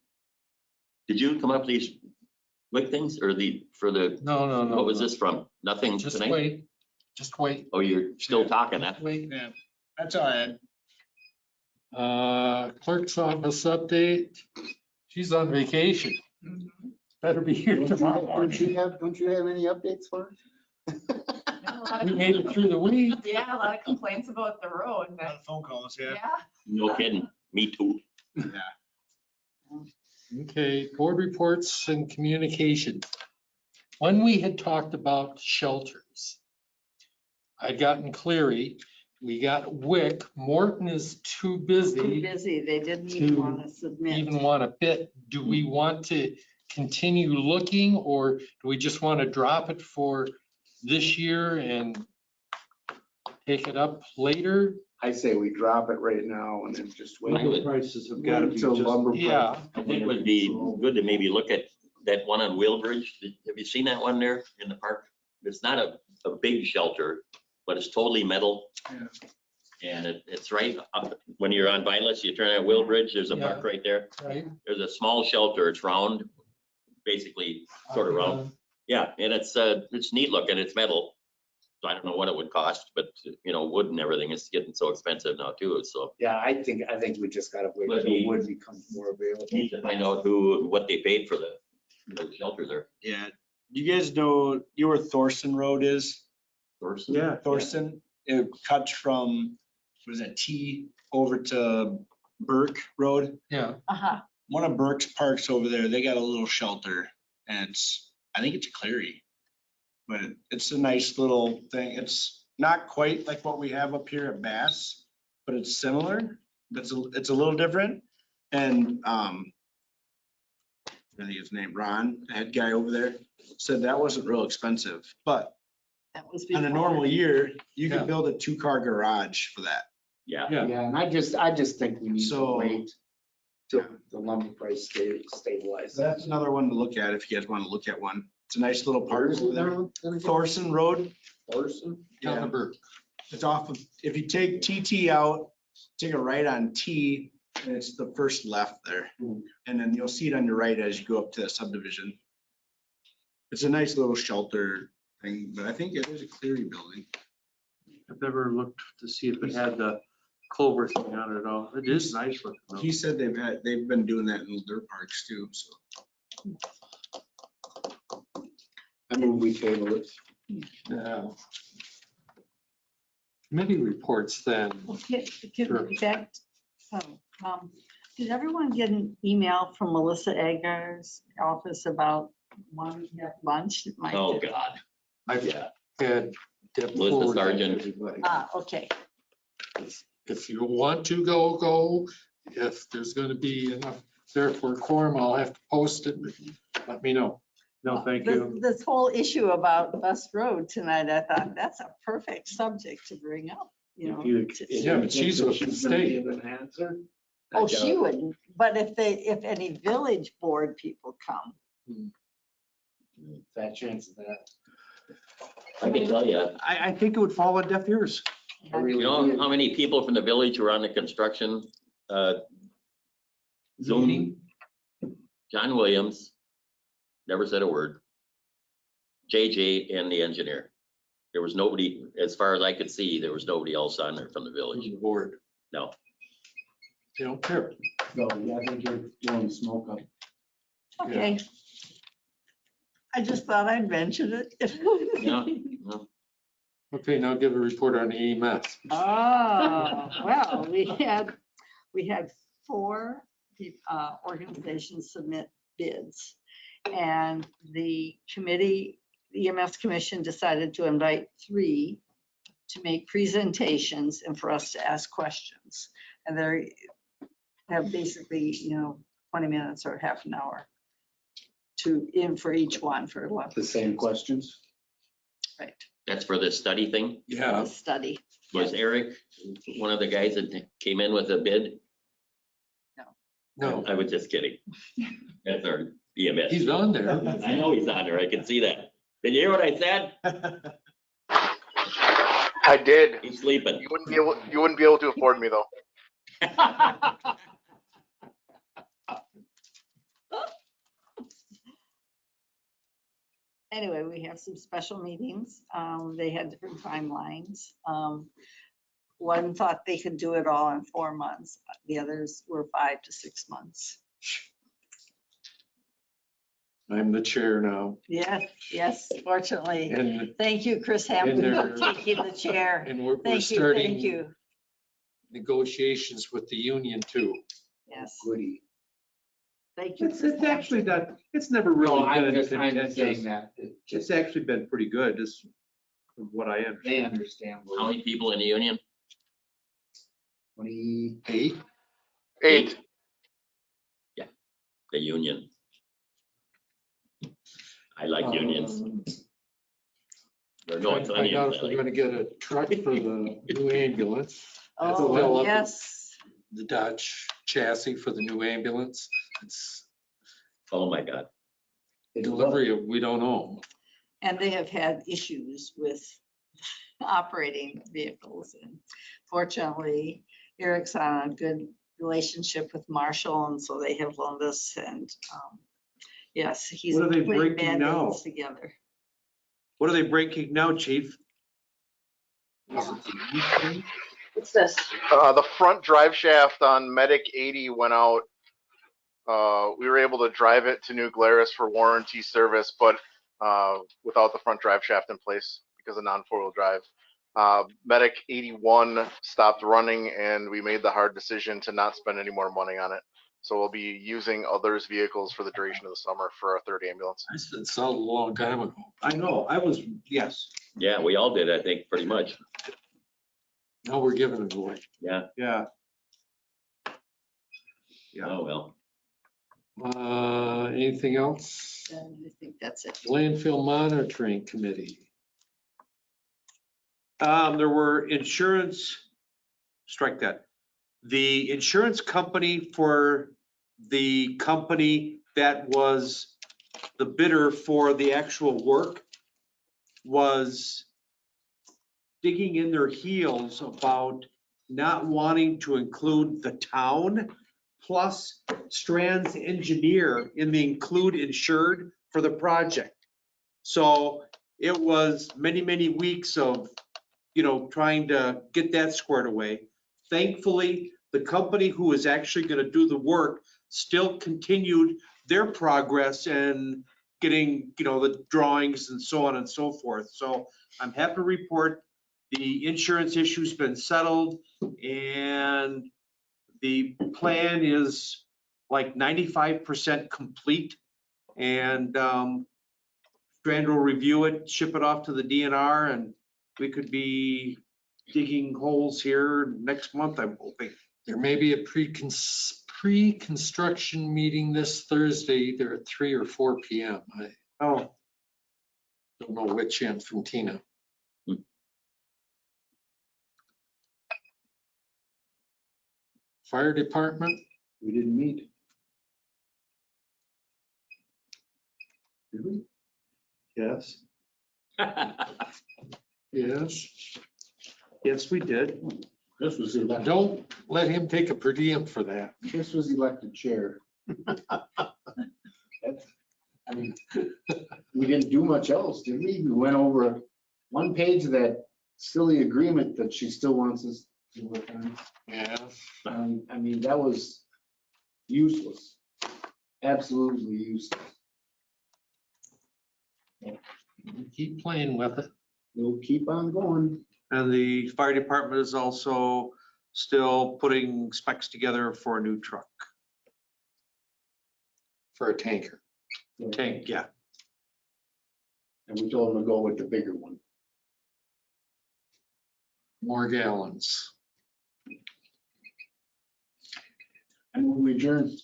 Did you come up with these quick things or for the, No. what was this from? Nothing Just tonight? wait. Just wait. Oh, you're still talking, huh? Wait. Yeah, that's all I had. Clerk's office update. She's on vacation. Better be here tomorrow morning. Don't you have any updates for us? We made it through the week. Yeah, a lot of complaints about the road, A lot but of phone calls, yeah. yeah. No kidding. Me too. Okay, board reports and communication. When we had talked about shelters, I'd gotten Cleary. We got Wick. Morton is too Too busy busy. They didn't even to want to submit. even want to bid. Do we want to continue looking, or do we just want to drop it for this year and take it up later? I say we drop it right now and then just wait. Lumber prices have got to be Until just. lumber Yeah. I think it would be good to maybe look at that one on Wheelbridge. Have you seen that one there in the park? It's not a big shelter, but it's totally metal. And it's right up, when you're on Vilas, you turn at Wheelbridge, there's a park right there. Right. There's a small shelter, it's round, basically sort of round. Yeah, and it's neat looking, it's metal. So I don't know what it would cost, but you know, wood and everything is getting so expensive now too, so. Yeah, I think we just gotta wait Would until be- wood becomes more available. Need to find out what they paid for the shelter there. Yeah, you guys know, you know where Thorson Road is? Thorson? Yeah. Thorson, it cuts from, was that T over to Burke Road? Yeah. Uh-huh. One of Burke's parks over there, they got a little shelter and I think it's a Cleary. But it's a nice little thing. It's not quite like what we have up here at Bass, but it's similar. It's a little different. And I think his name, Ron, the head guy over there, said that wasn't real expensive, but That was on a before. normal year, you Yeah. could build a 2-car garage for that. Yeah. Yeah. Yeah, and I just think we need to So- wait till the lumber price stabilizes. That's another one to look at if you guys want to look at one. It's a nice little park over there. Thorson Road. Thorson? Down the Burke. It's off of, if you take TT out, take a right on T, and it's the first left there. And then you'll see it on your right as you go up to the subdivision. It's a nice little shelter thing, but I think it is a Cleary building. I've never looked to see if it had the clover thing on it at all. It is nice looking though. He said they've been doing that in their parks too, so. I move we table it. Committee reports then. Okay, Sure. did everyone get an email from Melissa Agar's office about wanting to have lunch? Oh, God. I've Yeah. had Deb Elizabeth forward that to Sargent. everybody. Okay. If you want to go, go. If there's going to be enough there for a quorum, I'll have to post it. Let me know. No, thank This- you. This whole issue about Bus Road tonight, I thought that's a perfect subject to bring up, you know. Yeah, but she's with the state. Oh, she wouldn't, but if any village board people come, Fat chance of that. I can tell you, I think it would fall on deaf ears. you know how many people from the village were on the construction Zoom meeting? John Williams, never said a word. JJ and the engineer. There was nobody, as far as I could see, there was nobody else on there from the village. Board. No. They don't care. So, yeah, I think you're blowing smoke up. okay. I just thought I'd mention it. Yeah, no. Okay, now give a report on EMS. Oh, well, we had 4 organizations submit bids. And the committee, the EMS commission decided to invite 3 to make presentations and for us to ask questions. And they have basically, 20 minutes or half an hour for each one for what. The same questions? Right. That's for this study thing? Yeah. Study. Was Eric one of the guys that came in with a bid? No. I was just kidding. That's our EMS. He's on there. I know he's on there. I can see that. Did you hear what I said? I did. He's sleeping. You wouldn't be able to afford me though. Anyway, we have some special meetings. They had different timelines. One thought they could do it all in 4 months. The others were 5 to 6 months. I'm the chair now. Yes, fortunately. And Thank you, Chris Hampton, they're- for taking the chair. And we're Thank you, starting thank you. negotiations with the union too. Yes, Goody. thank you. It's actually not, it's never really No, I'm been just contentious. saying that. It's actually been pretty good. from what I understand. They understand. How many people in the union? 28. 8. Yeah, the union. I like unions. They're no, it's Find out if onions. we're gonna get a truck for the new ambulance. Oh, Fill up yes. The Dodge chassis for the new ambulance. It's Oh, my God. delivery of, we don't know. And they have had issues with operating vehicles. And fortunately, Eric's on a good relationship with Marshall, and so they have loaned us. And yes, he's What are they putting breaking now? Band-Aids together. What are they breaking now, chief? What's this? The front drive shaft on Medic 80 went out. We were able to drive it to New Glarus for warranty service, but without the front drive shaft in place because of non-4-wheel drive. Medic 81 stopped running, and we made the hard decision to not spend any more money on it. So we'll be using others' vehicles for the duration of the summer for our third ambulance. I said so a long time ago. I know, I was, yes. Yeah, we all did, I think, pretty much. Now we're giving it away. Yeah. Yeah. Oh, well. Anything else? And I think that's it. Landfill monitoring committee. There were insurance, strike that. The insurance company for the company that was the bidder for the actual work was digging in their heels about not wanting to include the town plus Strand's engineer in the include insured for the project. So it was many, many weeks of, trying to get that squared away. Thankfully, the company who is actually going to do the work still continued their progress and getting, the drawings and so on and so forth. So I'm happy to report the insurance issue's been settled and the plan is like 95% complete. And Strand will review it, ship it off to the DNR, and we could be digging holes here next month, I'm hoping. There may be a pre-construction meeting this Thursday, either at 3 or 4 PM. I don't know which end from Tina. Fire department? We didn't meet. Did we? Yes. Yes. Yes, we did. Chris was elected. Don't let him take a per diem for that. Chris was elected chair. I mean, we didn't do much else, did we? We went over one page of that silly agreement that she still wants us to work on. Yeah. I mean, that was useless. Absolutely useless. Keep playing with it. We'll keep on going. And the fire department is also still putting specs together for a new truck. For a tanker. Tank, yeah. And we told them to go with the bigger one. More gallons. And we adjourn.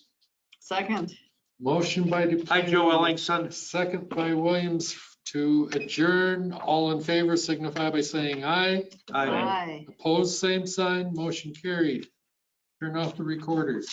Second. Motion by Hi, Joe Ellingson. Second by Williams to adjourn. All in favor signify by saying aye. Aye. Opposed, same sign. Motion carried. Turn off the recorders.